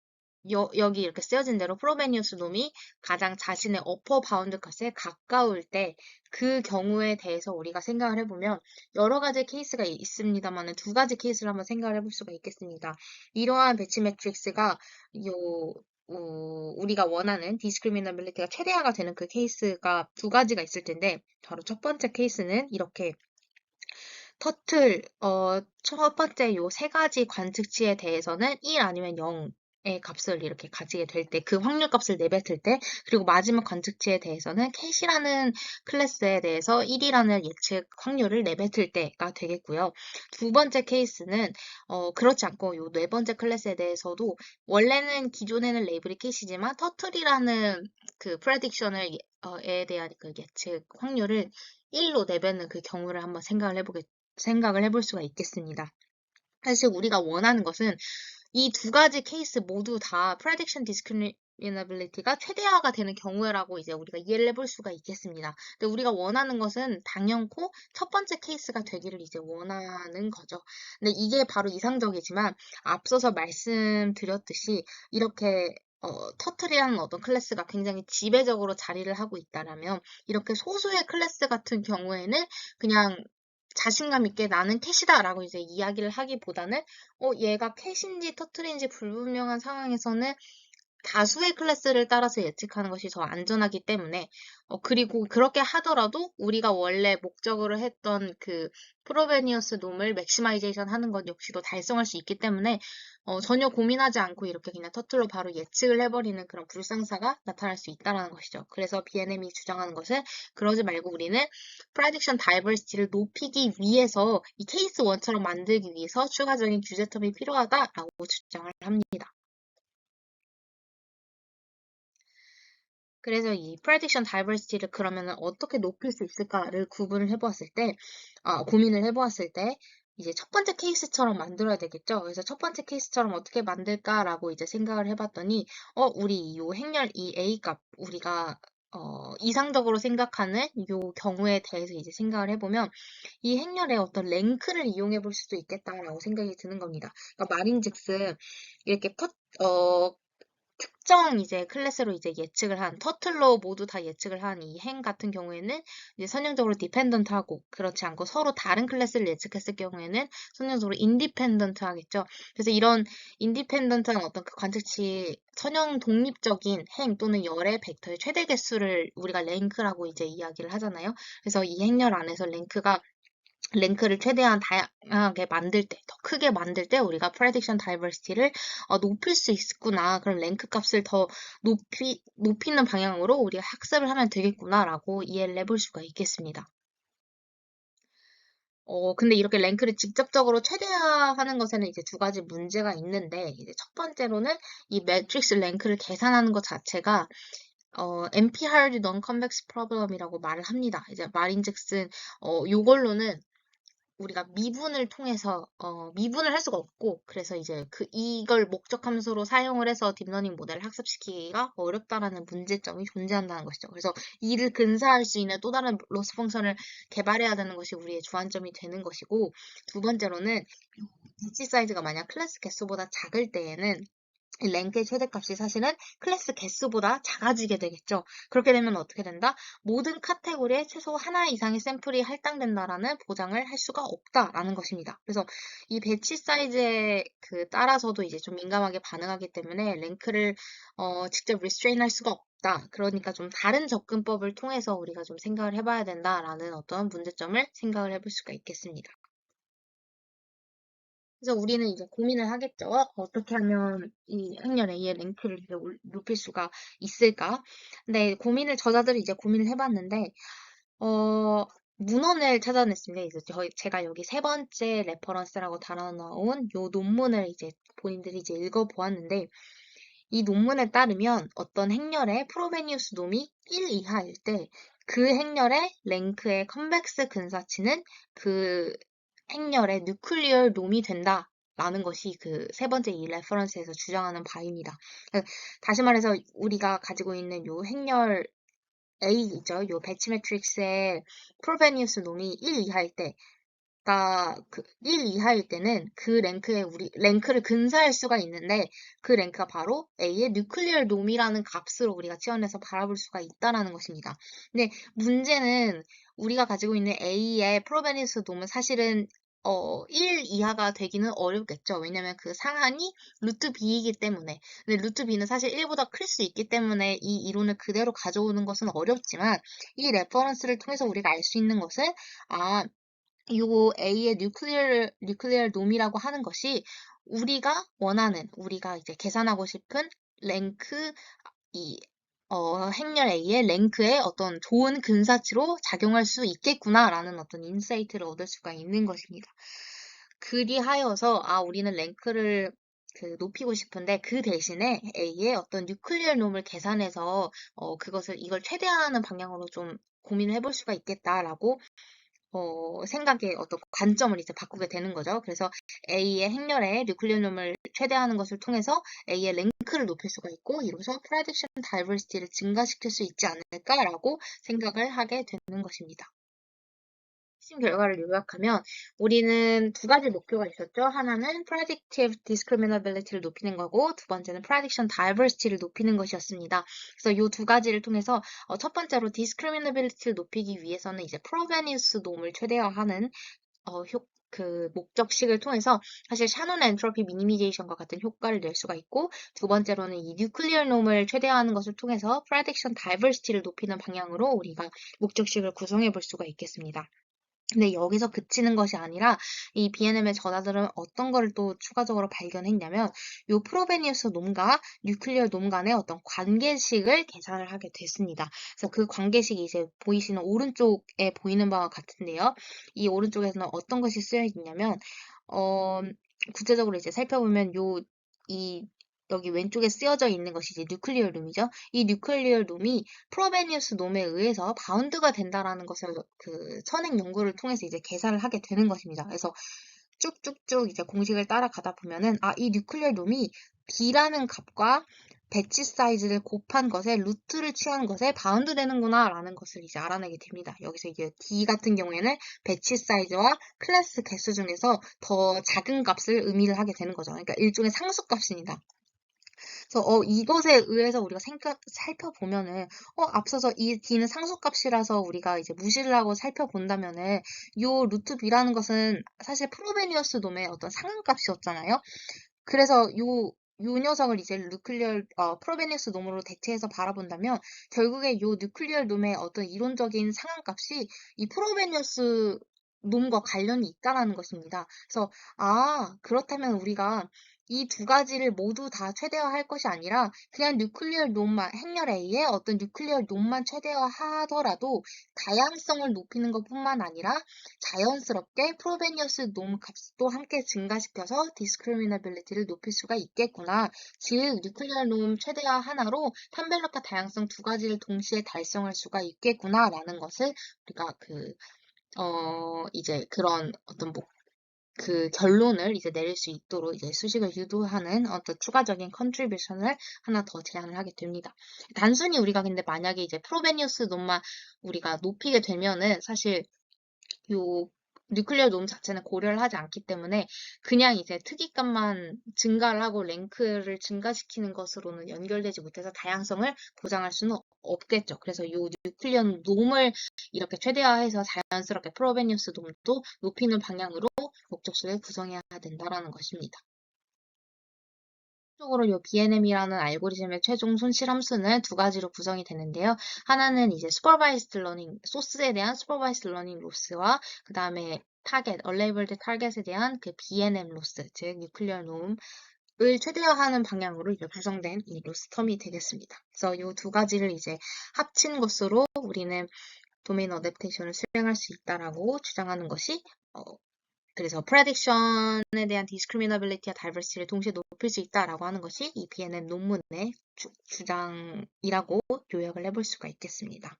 여기 이렇게 쓰여진 대로 프로베니우스 놈이 가장 자신의 어퍼 바운드 값에 가까울 때 그 경우에 대해서 우리가 생각을 해보면 여러 가지 케이스가 있습니다만 두 가지 케이스를 한번 생각을 해볼 수가 있겠습니다. 이러한 배치 매트릭스가 우리가 원하는 디스크리미너빌리티가 최대화가 되는 그 케이스가 두 가지가 있을 텐데 바로 첫 번째 케이스는 이렇게 터틀, 첫 번째 요 세 가지 관측치에 대해서는 1 아니면 0의 값을 이렇게 가지게 될 때, 그 확률 값을 내뱉을 때, 그리고 마지막 관측치에 대해서는 캣이라는 클래스에 대해서 1이라는 예측 확률을 내뱉을 때가 되겠고요. 두 번째 케이스는, 그렇지 않고 요 네 번째 클래스에 대해서도 원래는 기존에는 레이블이 캣이지만 터틀이라는 그 프레딕션을 에 대한 그 예측 확률을 1로 내뱉는 그 경우를 한번 생각을 해볼 수가 있겠습니다. 사실 우리가 원하는 것은 이 두 가지 케이스 모두 다 prediction discriminability가 최대화가 되는 경우라고 이제 우리가 이해를 해볼 수가 있겠습니다. 근데 우리가 원하는 것은 당연코 첫 번째 케이스가 되기를 이제 원하는 거죠. 근데 이게 바로 이상적이지만 앞서서 말씀드렸듯이 이렇게 터틀이라는 어떤 클래스가 굉장히 지배적으로 자리를 하고 있다라면 이렇게 소수의 클래스 같은 경우에는 그냥 자신감 있게 나는 캣이다라고 이제 이야기를 하기보다는 얘가 캣인지 터틀인지 불분명한 상황에서는 다수의 클래스를 따라서 예측하는 것이 더 안전하기 때문에 그리고 그렇게 하더라도 우리가 원래 목적으로 했던 그 프로베니어스 놈을 맥시마이제이션 하는 것 역시도 달성할 수 있기 때문에 전혀 고민하지 않고 이렇게 그냥 터틀로 바로 예측을 해버리는 그런 불상사가 나타날 수 있다는 것이죠. 그래서 BNM이 주장하는 것은 그러지 말고 우리는 프레딕션 다이버시티를 높이기 위해서 이 케이스 1처럼 만들기 위해서 추가적인 규제텀이 필요하다라고 주장을 합니다. 그래서 이 prediction diversity를 그러면은 어떻게 높일 수 있을까를 구분을 해보았을 때, 고민을 해보았을 때, 이제 첫 번째 케이스처럼 만들어야 되겠죠. 그래서 첫 번째 케이스처럼 어떻게 만들까라고 이제 생각을 해봤더니, 우리 이 행렬 이 A 값, 우리가 이상적으로 생각하는 이 경우에 대해서 이제 생각을 해보면, 이 행렬의 어떤 랭크를 이용해 볼 수도 있겠다라고 생각이 드는 겁니다. 그러니까 말인즉슨, 이렇게 특정 이제 클래스로 이제 예측을 한 터틀로 모두 다 예측을 한 이 행 같은 경우에는 이제 선형적으로 디펜던트하고 그렇지 않고 서로 다른 클래스를 예측했을 경우에는 선형적으로 인디펜던트 하겠죠. 그래서 이런 인디펜던트한 어떤 그 관측치 선형 독립적인 행 또는 열의 벡터의 최대 개수를 우리가 랭크라고 이제 이야기를 하잖아요. 그래서 이 행렬 안에서 랭크를 최대한 다양하게 만들 때, 더 크게 만들 때 우리가 prediction diversity를 높일 수 있구나. 그럼 랭크 값을 더 높이는 방향으로 우리가 학습을 하면 되겠구나라고 이해를 해볼 수가 있겠습니다. 근데 이렇게 랭크를 직접적으로 최대화하는 것에는 이제 두 가지 문제가 있는데, 이제 첫 번째로는 이 매트릭스 랭크를 계산하는 것 자체가 NP-hard non-convex problem이라고 말을 합니다. 이제 말인즉슨, 요걸로는 우리가 미분을 통해서 미분을 할 수가 없고 그래서 이제 이걸 목적 함수로 사용을 해서 딥러닝 모델을 학습시키기가 어렵다라는 문제점이 존재한다는 것이죠. 그래서 이를 근사할 수 있는 또 다른 로스 펑션을 개발해야 되는 것이 우리의 주안점이 되는 것이고 두 번째로는 비치 사이즈가 만약 클래스 개수보다 작을 때에는 이 랭크의 최대값이 사실은 클래스 개수보다 작아지게 되겠죠. 그렇게 되면 어떻게 된다? 모든 카테고리에 최소 하나 이상의 샘플이 할당된다라는 보장을 할 수가 없다라는 것입니다. 그래서 이 배치 사이즈에 따라서도 이제 좀 민감하게 반응하기 때문에 랭크를 직접 리스트레인 할 수가 없다. 그러니까 좀 다른 접근법을 통해서 우리가 좀 생각을 해봐야 된다라는 어떤 문제점을 생각을 해볼 수가 있겠습니다. 그래서 우리는 이제 고민을 하겠죠. 어떻게 하면 이 학년 A의 랭크를 이제 높일 수가 있을까? 근데 저자들이 이제 고민을 해봤는데, 문헌을 찾아냈습니다. 이제 제가 여기 세 번째 레퍼런스라고 달아놓은 요 논문을 이제 본인들이 이제 읽어보았는데, 이 논문에 따르면 어떤 행렬의 프로베니우스 놈이 1 이하일 때, 그 행렬의 랭크의 컨벡스 근사치는 그 행렬의 뉴클리얼 놈이 된다라는 것이 그 세 번째 이 레퍼런스에서 주장하는 바입니다. 다시 말해서 우리가 가지고 있는 요 행렬 A죠. 요 배치 매트릭스의 프로베니우스 놈이 1 이하일 때, 그러니까 1 이하일 때는 그 랭크에 우리 랭크를 근사할 수가 있는데 그 랭크가 바로 A의 뉴클리얼 놈이라는 값으로 우리가 치환해서 바라볼 수가 있다라는 것입니다. 근데 문제는 우리가 가지고 있는 A의 프로베니스 놈은 사실은 1 이하가 되기는 어렵겠죠. 왜냐면 그 상한이 루트 B이기 때문에. 근데 루트 B는 사실 1보다 클 수 있기 때문에 이 이론을 그대로 가져오는 것은 어렵지만 이 레퍼런스를 통해서 우리가 알 수 있는 것은 요 A의 뉴클리얼 놈이라고 하는 것이 우리가 이제 계산하고 싶은 랭크, 이, 행렬 A의 랭크의 어떤 좋은 근사치로 작용할 수 있겠구나라는 어떤 인사이트를 얻을 수가 있는 것입니다. 그리하여서, 우리는 랭크를 높이고 싶은데 그 대신에 A의 어떤 뉴클리얼 놈을 계산해서 이걸 최대화하는 방향으로 좀 고민을 해볼 수가 있겠다라고 생각의 어떤 관점을 이제 바꾸게 되는 거죠. 그래서 A의 행렬의 뉴클리온을 최대화하는 것을 통해서 A의 랭크를 높일 수가 있고 이로써 프레딕션 다이버시티를 증가시킬 수 있지 않을까라고 생각을 하게 되는 것입니다. 핵심 결과를 요약하면 우리는 두 가지 목표가 있었죠. 하나는 predictive discriminability를 높이는 거고 두 번째는 prediction diversity를 높이는 것이었습니다. 그래서 이 두 가지를 통해서 첫 번째로 discriminability를 높이기 위해서는 이제 프로베니우스 놈을 최대화하는 목적식을 통해서 사실 샤논 엔트로피 미니미제이션과 같은 효과를 낼 수가 있고 두 번째로는 이 뉴클리얼 놈을 최대화하는 것을 통해서 prediction diversity를 높이는 방향으로 우리가 목적식을 구성해 볼 수가 있겠습니다. 근데 여기서 그치는 것이 아니라 이 B&M의 저자들은 어떤 거를 또 추가적으로 발견했냐면 요 프로베니우스 놈과 뉴클리어 놈 간의 어떤 관계식을 계산을 하게 됐습니다. 그래서 그 관계식이 이제 보이시는 오른쪽에 보이는 바와 같은데요. 이 오른쪽에서는 어떤 것이 쓰여 있냐면 구체적으로 이제 살펴보면 여기 왼쪽에 쓰여져 있는 것이 이제 뉴클리어 룸이죠. 이 뉴클리어 룸이 프로베니우스 놈에 의해서 바운드가 된다라는 것을 선행 연구를 통해서 이제 계산을 하게 되는 것입니다. 그래서 쭉쭉쭉 이제 공식을 따라가다 보면은 이 뉴클리어 룸이 B라는 값과 배치 사이즈를 곱한 것에 루트를 취한 것에 바운드 되는구나 라는 것을 이제 알아내게 됩니다. 여기서 이제 D 같은 경우에는 배치 사이즈와 클래스 개수 중에서 더 작은 값을 의미를 하게 되는 거죠. 그러니까 일종의 상수값입니다. 그래서 이것에 의해서 우리가 살펴보면은 앞서서 이 D는 상수값이라서 우리가 이제 무시를 하고 살펴본다면은 요 루트 B라는 것은 사실 프로베니어스 놈의 어떤 상한값이었잖아요. 그래서 요 녀석을 이제 프로베니어스 놈으로 대체해서 바라본다면 결국에 요 뉴클리얼 놈의 어떤 이론적인 상한값이 이 프로베니어스 놈과 관련이 있다라는 것입니다. 그래서 그렇다면 우리가 이 두 가지를 모두 다 최대화할 것이 아니라 그냥 뉴클리얼 놈만 행렬 A의 어떤 뉴클리얼 놈만 최대화하더라도 다양성을 높이는 것뿐만 아니라 자연스럽게 프로베니어스 놈 값도 함께 증가시켜서 디스크리미너빌리티를 높일 수가 있겠구나. 즉 뉴클리얼 놈 최대화 하나로 판별력과 다양성 두 가지를 동시에 달성할 수가 있겠구나라는 것을 우리가 이제 그런 어떤 결론을 이제 내릴 수 있도록 이제 수식을 유도하는 어떤 추가적인 컨트리뷰션을 하나 더 제안을 하게 됩니다. 단순히 우리가 근데 만약에 이제 프로베니우스 놈만 우리가 높이게 되면은 사실 요 뉴클리어 놈 자체는 고려를 하지 않기 때문에 그냥 이제 특이값만 증가를 하고 랭크를 증가시키는 것으로는 연결되지 못해서 다양성을 보장할 수는 없겠죠. 그래서 요 뉴클리어 놈을 이렇게 최대화해서 자연스럽게 프로베니우스 놈도 높이는 방향으로 목적식을 구성해야 된다라는 것입니다. 적으로 요 B&M이라는 알고리즘의 최종 손실 함수는 두 가지로 구성이 되는데요. 하나는 이제 supervised learning, 소스에 대한 supervised learning loss와 그 다음에 unlabeled target에 대한 그 B&M loss, 즉 뉴클리어 놈을 최대화하는 방향으로 이제 구성된 이 로스 텀이 되겠습니다. 그래서 이 두 가지를 이제 합친 것으로 우리는 도메인 어댑테이션을 수행할 수 있다라고 주장하는 것이 그래서 prediction에 대한 discriminability와 diversity를 동시에 높일 수 있다라고 하는 것이 이 B&M 논문의 주장이라고 요약을 해볼 수가 있겠습니다.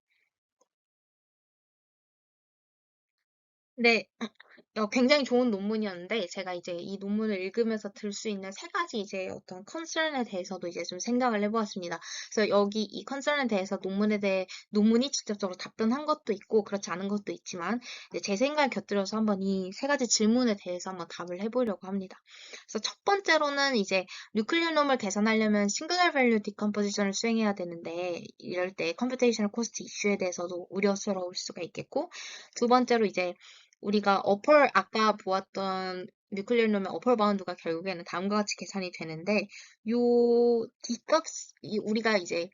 네, 굉장히 좋은 논문이었는데 제가 이제 이 논문을 읽으면서 들 수 있는 세 가지 이제 어떤 컨설에 대해서도 이제 좀 생각을 해보았습니다. 그래서 여기 이 컨설에 대해서 논문이 직접적으로 답변한 것도 있고 그렇지 않은 것도 있지만 이제 제 생각을 곁들여서 한번 이 세 가지 질문에 대해서 한번 답을 해보려고 합니다. 그래서 첫 번째로는 이제 뉴클리어 놈을 계산하려면 싱글러 밸류 디컴포지션을 수행해야 되는데 이럴 때 컴퓨테이셔널 코스트 이슈에 대해서도 우려스러울 수가 있겠고 두 번째로 이제 우리가 아까 보았던 뉴클리어 놈의 어퍼 바운드가 결국에는 다음과 같이 계산이 되는데, 요 D값, 우리가 이제,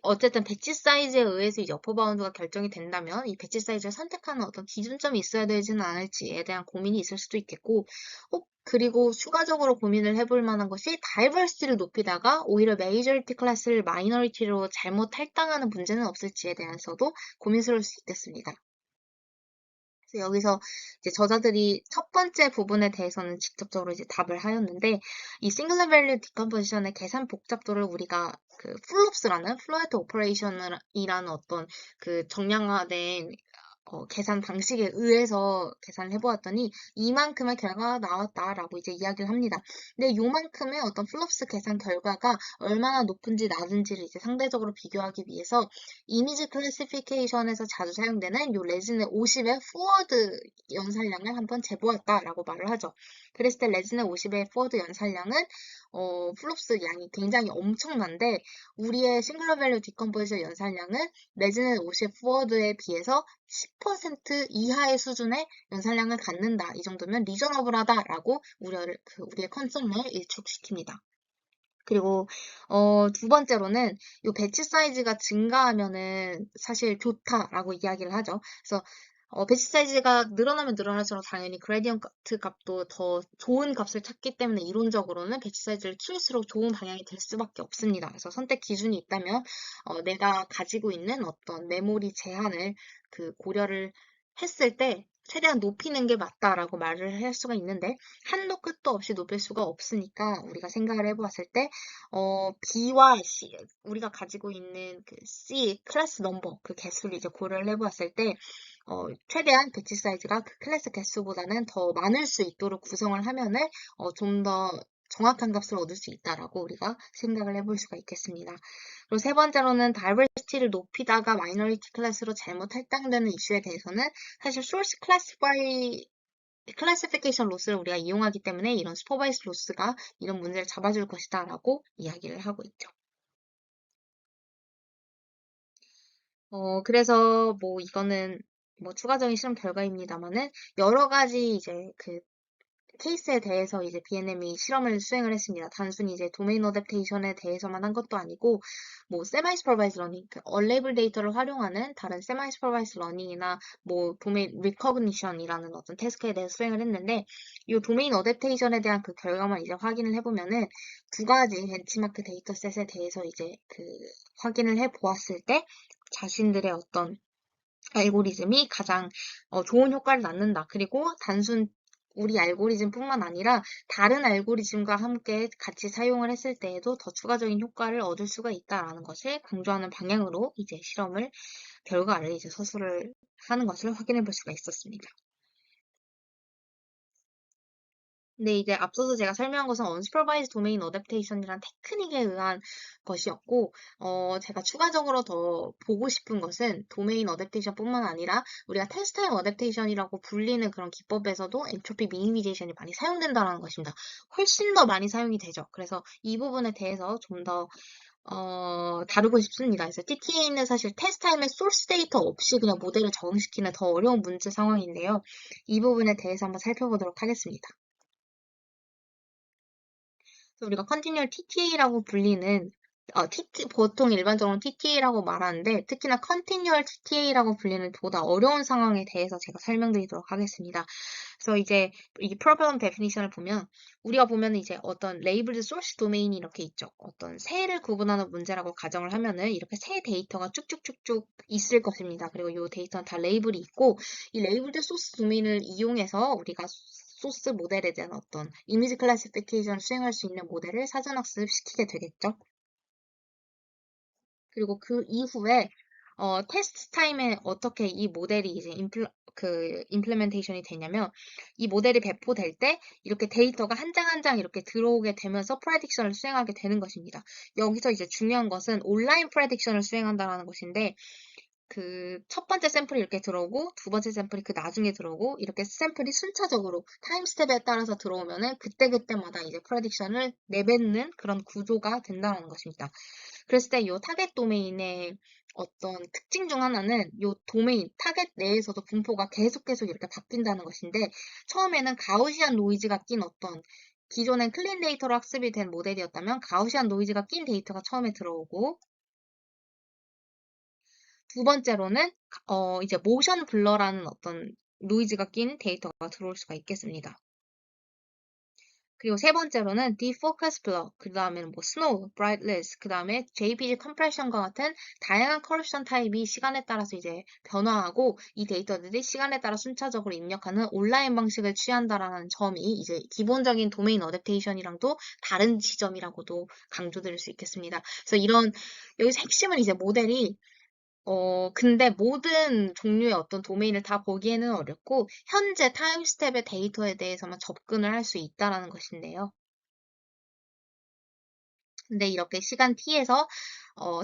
어쨌든 배치 사이즈에 의해서 이제 어퍼 바운드가 결정이 된다면 이 배치 사이즈를 선택하는 어떤 기준점이 있어야 되지는 않을지에 대한 고민이 있을 수도 있겠고, 그리고 추가적으로 고민을 해볼 만한 것이 다이버시티를 높이다가 오히려 메이저리티 클래스를 마이너리티로 잘못 탈당하는 문제는 없을지에 대해서도 고민스러울 수 있겠습니다. 그래서 여기서 이제 저자들이 첫 번째 부분에 대해서는 직접적으로 이제 답을 하였는데, 이 싱글러 밸류 디컴포지션의 계산 복잡도를 우리가 그 플롭스라는 플로에트 오퍼레이션이라는 어떤 그 정량화된 계산 방식에 의해서 계산을 해보았더니 이만큼의 결과가 나왔다라고 이제 이야기를 합니다. 근데 요만큼의 어떤 플롭스 계산 결과가 얼마나 높은지 낮은지를 이제 상대적으로 비교하기 위해서 이미지 클래시피케이션에서 자주 사용되는 요 레진의 50의 포워드 연산량을 한번 재보았다라고 말을 하죠. 그랬을 때 레진의 50의 포워드 연산량은 플롭스 양이 굉장히 엄청난데 우리의 싱글러 밸류 디컴포지션 연산량은 레진의 50 포워드에 비해서 10% 이하의 수준의 연산량을 갖는다. 이 정도면 리저너블하다라고 우리의 컨셉을 일축시킵니다. 그리고 두 번째로는 이 배치 사이즈가 증가하면은 사실 좋다라고 이야기를 하죠. 그래서 배치 사이즈가 늘어나면 늘어날수록 당연히 그레디언트 값도 더 좋은 값을 찾기 때문에 이론적으로는 배치 사이즈를 키울수록 좋은 방향이 될 수밖에 없습니다. 그래서 선택 기준이 있다면 내가 가지고 있는 어떤 메모리 제한을 고려를 했을 때 최대한 높이는 게 맞다라고 말을 할 수가 있는데 한도 끝도 없이 높일 수가 없으니까 우리가 생각을 해보았을 때 B와 C, 우리가 가지고 있는 그 C 클래스 넘버 그 개수를 이제 고려를 해보았을 때 최대한 배치 사이즈가 그 클래스 개수보다는 더 많을 수 있도록 구성을 하면은 좀 더 정확한 값을 얻을 수 있다라고 우리가 생각을 해볼 수가 있겠습니다. 그리고 세 번째로는 다이버시티를 높이다가 마이너리티 클래스로 잘못 할당되는 이슈에 대해서는 사실 소스 클래시피케이션 로스를 우리가 이용하기 때문에 이런 슈퍼바이스 로스가 이런 문제를 잡아줄 것이다 라고 이야기를 하고 있죠. 그래서 뭐 이거는 뭐 추가적인 실험 결과입니다만은 여러 가지 이제 케이스에 대해서 이제 BNM이 실험을 수행을 했습니다. 단순히 이제 도메인 어댑테이션에 대해서만 한 것도 아니고, 뭐 세마이 슈퍼바이즈 러닝, 언레이블 데이터를 활용하는 다른 세마이 슈퍼바이즈 러닝이나 뭐 도메인 리커그니션이라는 어떤 태스크에 대해서 수행을 했는데, 이 도메인 어댑테이션에 대한 그 결과만 이제 확인을 해보면은 두 가지 벤치마크 데이터셋에 대해서 이제 확인을 해보았을 때 자신들의 어떤 알고리즘이 가장 좋은 효과를 낳는다. 그리고 단순 우리 알고리즘뿐만 아니라 다른 알고리즘과 함께 같이 사용을 했을 때에도 더 추가적인 효과를 얻을 수가 있다라는 것을 강조하는 방향으로 이제 결과를 이제 서술을 하는 것을 확인해 볼 수가 있었습니다. 근데 이제 앞서서 제가 설명한 것은 unsupervised domain adaptation이란 테크닉에 의한 것이었고, 제가 추가적으로 더 보고 싶은 것은 도메인 어댑테이션뿐만 아니라 우리가 테스트 타임 어댑테이션이라고 불리는 그런 기법에서도 엔트로피 미니미제이션이 많이 사용된다는 것입니다. 훨씬 더 많이 사용이 되죠. 그래서 이 부분에 대해서 좀 더 다루고 싶습니다. 그래서 TTA는 사실 테스트 타임에 소스 데이터 없이 그냥 모델을 적응시키는 더 어려운 문제 상황인데요. 이 부분에 대해서 한번 살펴보도록 하겠습니다. 그래서 우리가 컨티뉴얼 TTA라고 불리는 보통 일반적으로 TTA라고 말하는데 특히나 컨티뉴얼 TTA라고 불리는 보다 어려운 상황에 대해서 제가 설명드리도록 하겠습니다. 그래서 이제 이 프로블럼 데피니션을 보면 우리가 보면 이제 어떤 레이블드 소스 도메인이 이렇게 있죠. 어떤 새를 구분하는 문제라고 가정을 하면은 이렇게 새 데이터가 쭉쭉쭉쭉 있을 것입니다. 그리고 이 데이터는 다 레이블이 있고 이 레이블드 소스 도메인을 이용해서 우리가 소스 모델에 대한 어떤 이미지 클래시피케이션을 수행할 수 있는 모델을 사전학습 시키게 되겠죠. 그리고 그 이후에 테스트 타임에 어떻게 이 모델이 이제 임플레멘테이션이 되냐면 이 모델이 배포될 때 이렇게 데이터가 한 장 한 장 이렇게 들어오게 되면서 프레딕션을 수행하게 되는 것입니다. 여기서 이제 중요한 것은 온라인 프레딕션을 수행한다는 것인데 첫 번째 샘플이 이렇게 들어오고 두 번째 샘플이 그 나중에 들어오고 이렇게 샘플이 순차적으로 타임 스텝에 따라서 들어오면은 그때그때마다 이제 프레딕션을 내뱉는 그런 구조가 된다는 것입니다. 그랬을 때 이 타겟 도메인의 어떤 특징 중 하나는 이 도메인, 타겟 내에서도 분포가 계속 이렇게 바뀐다는 것인데 처음에는 가우시안 노이즈가 낀 어떤 기존엔 클린 데이터로 학습이 된 모델이었다면 가우시안 노이즈가 낀 데이터가 처음에 들어오고 두 번째로는 이제 모션 블러라는 어떤 노이즈가 낀 데이터가 들어올 수가 있겠습니다. 그리고 세 번째로는 defocus blur, 그 다음에는 뭐 snow, brightness, 그 다음에 JPG compression과 같은 다양한 커렉션 타입이 시간에 따라서 이제 변화하고 이 데이터들이 시간에 따라 순차적으로 입력하는 온라인 방식을 취한다라는 점이 이제 기본적인 도메인 어댑테이션이랑도 다른 지점이라고도 강조드릴 수 있겠습니다. 그래서 여기서 핵심은 이제 모델이 근데 모든 종류의 어떤 도메인을 다 보기에는 어렵고, 현재 타임 스텝의 데이터에 대해서만 접근을 할 수 있다라는 것인데요. 근데 이렇게 시간 t에서,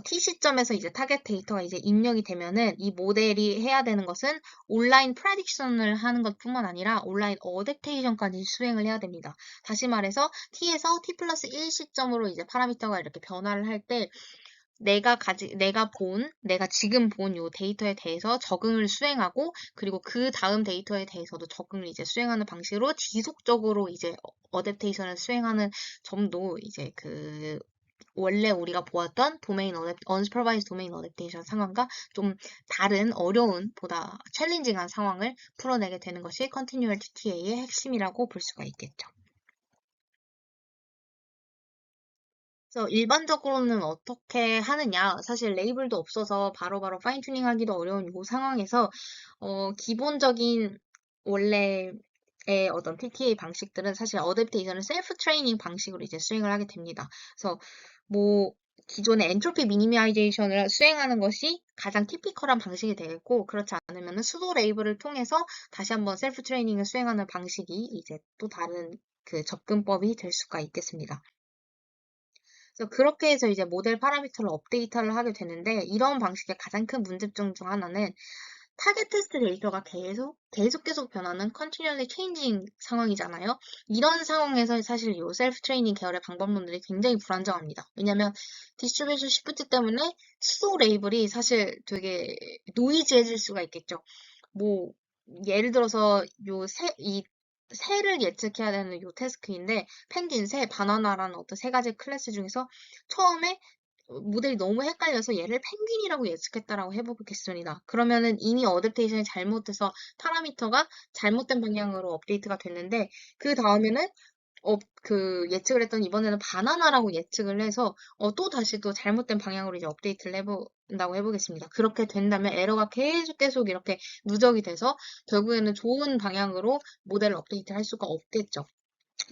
t 시점에서 이제 타겟 데이터가 이제 입력이 되면은 이 모델이 해야 되는 것은 온라인 프레딕션을 하는 것뿐만 아니라 온라인 어댑테이션까지 수행을 해야 됩니다. 다시 말해서 t에서 t 플러스 1 시점으로 이제 파라미터가 이렇게 변화를 할때 내가 지금 본 요 데이터에 대해서 적응을 수행하고, 그리고 그 다음 데이터에 대해서도 적응을 이제 수행하는 방식으로 지속적으로 이제 어댑테이션을 수행하는 점도 이제 원래 우리가 보았던 unsupervised 도메인 어댑테이션 상황과 좀 다른 보다 챌린징한 상황을 풀어내게 되는 것이 Continual TTA의 핵심이라고 볼 수가 있겠죠. 그래서 일반적으로는 어떻게 하느냐? 사실 레이블도 없어서 바로바로 파인 튜닝 하기도 어려운 이 상황에서, 기본적인 원래의 어떤 TTA 방식들은 사실 어댑테이션을 셀프 트레이닝 방식으로 이제 수행을 하게 됩니다. 그래서 뭐, 기존의 엔트로피 미니마이제이션을 수행하는 것이 가장 티피컬한 방식이 되겠고, 그렇지 않으면 수도 레이블을 통해서 다시 한번 셀프 트레이닝을 수행하는 방식이 이제 또 다른 접근법이 될 수가 있겠습니다. 그래서 그렇게 해서 이제 모델 파라미터를 업데이트를 하게 되는데, 이런 방식의 가장 큰 문제점 중 하나는 타겟 테스트 데이터가 계속 변하는 continually changing 상황이잖아요. 이런 상황에서 사실 이 셀프 트레이닝 계열의 방법론들이 굉장히 불안정합니다. 왜냐면 디스트리뷰션 시프트 때문에 수도 레이블이 사실 되게 노이즈해질 수가 있겠죠. 뭐 예를 들어서 이 새를 예측해야 되는 요 태스크인데, 펭귄, 새, 바나나라는 어떤 세 가지 클래스 중에서 처음에 모델이 너무 헷갈려서 얘를 펭귄이라고 예측했다라고 해보겠습니다. 그러면은 이미 어댑테이션이 잘못돼서 파라미터가 잘못된 방향으로 업데이트가 됐는데, 그 다음에는 예측을 했더니 이번에는 바나나라고 예측을 해서 또 다시 또 잘못된 방향으로 이제 업데이트를 해본다고 해보겠습니다. 그렇게 된다면 에러가 계속 이렇게 누적이 돼서 결국에는 좋은 방향으로 모델을 업데이트 할 수가 없겠죠.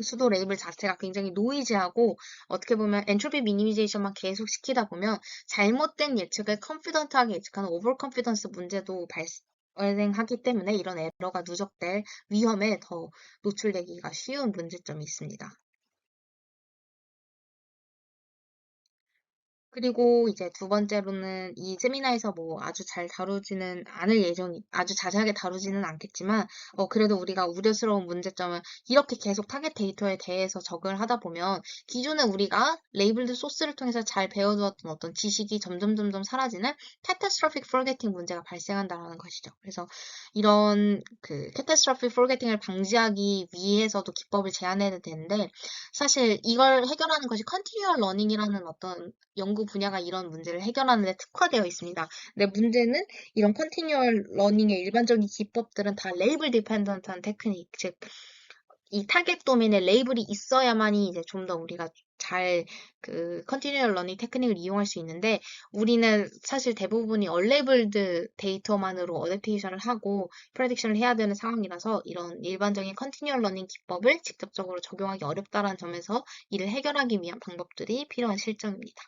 수도 레이블 자체가 굉장히 노이즈하고, 어떻게 보면 엔트로피 미니미제이션만 계속 시키다 보면 잘못된 예측을 컨피던트하게 예측하는 오버 컨피던스 문제도 발생하기 때문에 이런 에러가 누적될 위험에 더 노출되기가 쉬운 문제점이 있습니다. 그리고 이제 두 번째로는 이 세미나에서 뭐 아주 아주 자세하게 다루지는 않겠지만, 그래도 우리가 우려스러운 문제점은 이렇게 계속 타겟 데이터에 대해서 적응을 하다 보면 기존에 우리가 레이블드 소스를 통해서 잘 배워두었던 어떤 지식이 점점 사라지는 catastrophic forgetting 문제가 발생한다는 것이죠. 그래서 이런 catastrophic forgetting을 방지하기 위해서도 기법을 제안해야 되는데, 사실 이걸 해결하는 것이 continual learning이라는 어떤 연구 분야가 이런 문제를 해결하는 데 특화되어 있습니다. 근데 문제는 이런 컨티뉴얼 러닝의 일반적인 기법들은 다 레이블 디펜던트한 테크닉, 즉 이 타겟 도메인에 레이블이 있어야만이 이제 좀 더 우리가 잘 컨티뉴얼 러닝 테크닉을 이용할 수 있는데, 우리는 사실 대부분이 언레이블드 데이터만으로 어댑테이션을 하고 프레딕션을 해야 되는 상황이라서 이런 일반적인 컨티뉴얼 러닝 기법을 직접적으로 적용하기 어렵다는 점에서 이를 해결하기 위한 방법들이 필요한 실정입니다.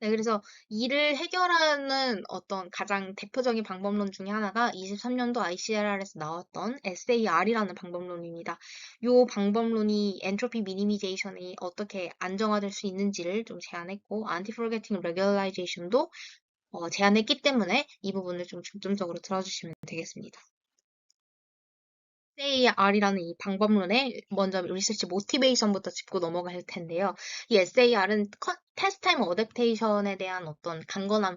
네, 그래서 이를 해결하는 어떤 가장 대표적인 방법론 중에 하나가 23년도 ICRR에서 나왔던 SAR이라는 방법론입니다. 이 방법론이 엔트로피 미니미제이션이 어떻게 안정화될 수 있는지를 좀 제안했고, 안티-포게팅 레귤라이제이션도 제안했기 때문에 이 부분을 좀 중점적으로 들어주시면 되겠습니다. SAR이라는 이 방법론에 먼저 리서치 모티베이션부터 짚고 넘어갈 텐데요. 이 SAR은 테스트 타임 어댑테이션에 대한 어떤 강건함,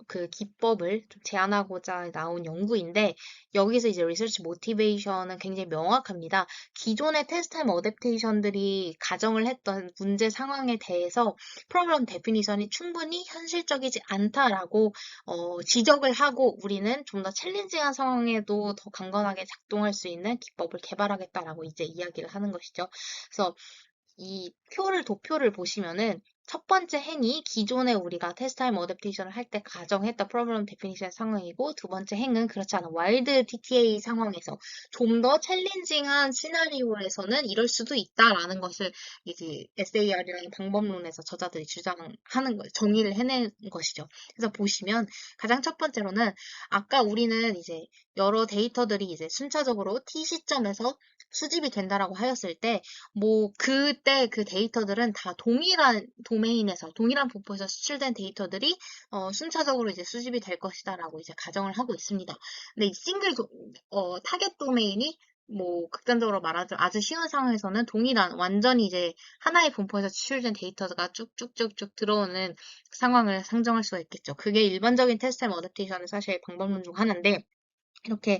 그 기법을 좀 제안하고자 나온 연구인데 여기서 이제 리서치 모티베이션은 굉장히 명확합니다. 기존의 테스트 타임 어댑테이션들이 가정을 했던 문제 상황에 대해서 프로그램 데피니션이 충분히 현실적이지 않다라고 지적을 하고 우리는 좀 더 챌린징한 상황에도 더 강건하게 작동할 수 있는 기법을 개발하겠다라고 이제 이야기를 하는 것이죠. 그래서 이 도표를 보시면은 첫 번째 행이 기존에 우리가 테스트 타임 어댑테이션을 할 때 가정했던 프로그램 데피니션 상황이고 두 번째 행은 그렇지 않은 와일드 TTA 상황에서 좀 더 챌린징한 시나리오에서는 이럴 수도 있다라는 것을 이제 SAR이라는 방법론에서 저자들이 주장하는 걸 정의를 해낸 것이죠. 그래서 보시면 가장 첫 번째로는 아까 우리는 이제 여러 데이터들이 이제 순차적으로 T 시점에서 수집이 된다라고 하였을 때 뭐 그때 그 데이터들은 다 동일한 도메인에서 동일한 분포에서 수출된 데이터들이 순차적으로 이제 수집이 될 것이다라고 이제 가정을 하고 있습니다. 근데 이 타겟 도메인이 뭐 극단적으로 말하자면 아주 쉬운 상황에서는 동일한 완전히 이제 하나의 분포에서 추출된 데이터가 쭉쭉쭉쭉 들어오는 상황을 상정할 수가 있겠죠. 그게 일반적인 테스트 앤 어댑테이션의 사실 방법론 중 하나인데 이렇게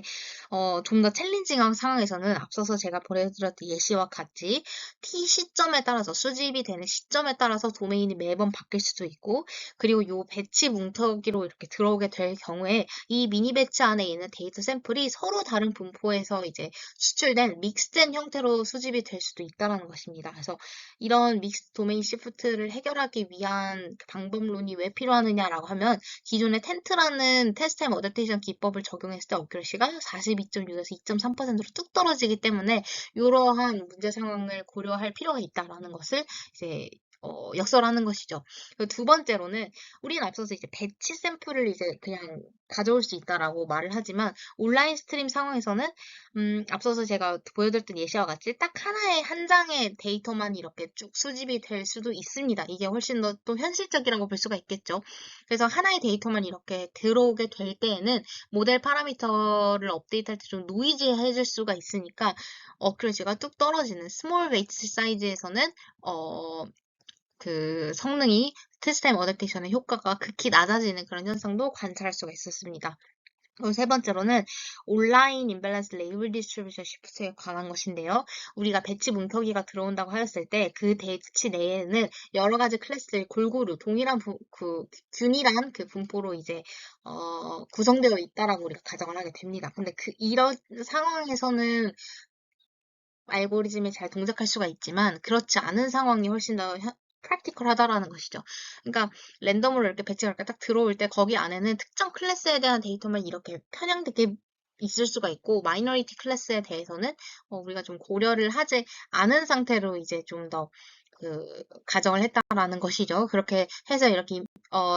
좀 더 챌린징한 상황에서는 앞서서 제가 보여드렸던 예시와 같이 T 시점에 따라서 수집이 되는 시점에 따라서 도메인이 매번 바뀔 수도 있고 그리고 요 배치 뭉터기로 이렇게 들어오게 될 경우에 이 미니 배치 안에 있는 데이터 샘플이 서로 다른 분포에서 이제 수출된 믹스된 형태로 수집이 될 수도 있다는 것입니다. 그래서 이런 믹스 도메인 시프트를 해결하기 위한 그 방법론이 왜 필요하느냐라고 하면 기존의 텐트라는 테스트 타임 어댑테이션 기법을 적용했을 때 어큐러시가 42.6에서 2.3%로 뚝 떨어지기 때문에 이러한 문제 상황을 고려할 필요가 있다라는 것을 이제 역설하는 것이죠. 그리고 두 번째로는 우리는 앞서서 이제 배치 샘플을 이제 그냥 가져올 수 있다라고 말을 하지만 온라인 스트림 상황에서는 앞서서 제가 보여드렸던 예시와 같이 딱 하나의 한 장의 데이터만 이렇게 쭉 수집이 될 수도 있습니다. 이게 훨씬 더 또 현실적이라고 볼 수가 있겠죠. 그래서 하나의 데이터만 이렇게 들어오게 될 때에는 모델 파라미터를 업데이트할 때 좀 노이즈해질 수가 있으니까 어큐러시가 뚝 떨어지는 스몰 웨이트 사이즈에서는 그 성능이 테스트 타임 어댑테이션의 효과가 극히 낮아지는 그런 현상도 관찰할 수가 있었습니다. 그리고 세 번째로는 온라인 임밸런스 레이블 디스트리뷰션 시프트에 관한 것인데요. 우리가 배치 뭉터기가 들어온다고 하였을 때 그 배치 내에는 여러 가지 클래스의 골고루 동일한 균일한 그 분포로 이제 구성되어 있다라고 우리가 가정을 하게 됩니다. 근데 이런 상황에서는 알고리즘이 잘 동작할 수가 있지만 그렇지 않은 상황이 훨씬 더 프랙티컬하다라는 것이죠. 그러니까 랜덤으로 이렇게 배치가 이렇게 딱 들어올 때 거기 안에는 특정 클래스에 대한 데이터만 이렇게 편향되게 있을 수가 있고 마이너리티 클래스에 대해서는 우리가 좀 고려를 하지 않은 상태로 이제 좀 더 가정을 했다라는 것이죠. 그렇게 해서 이렇게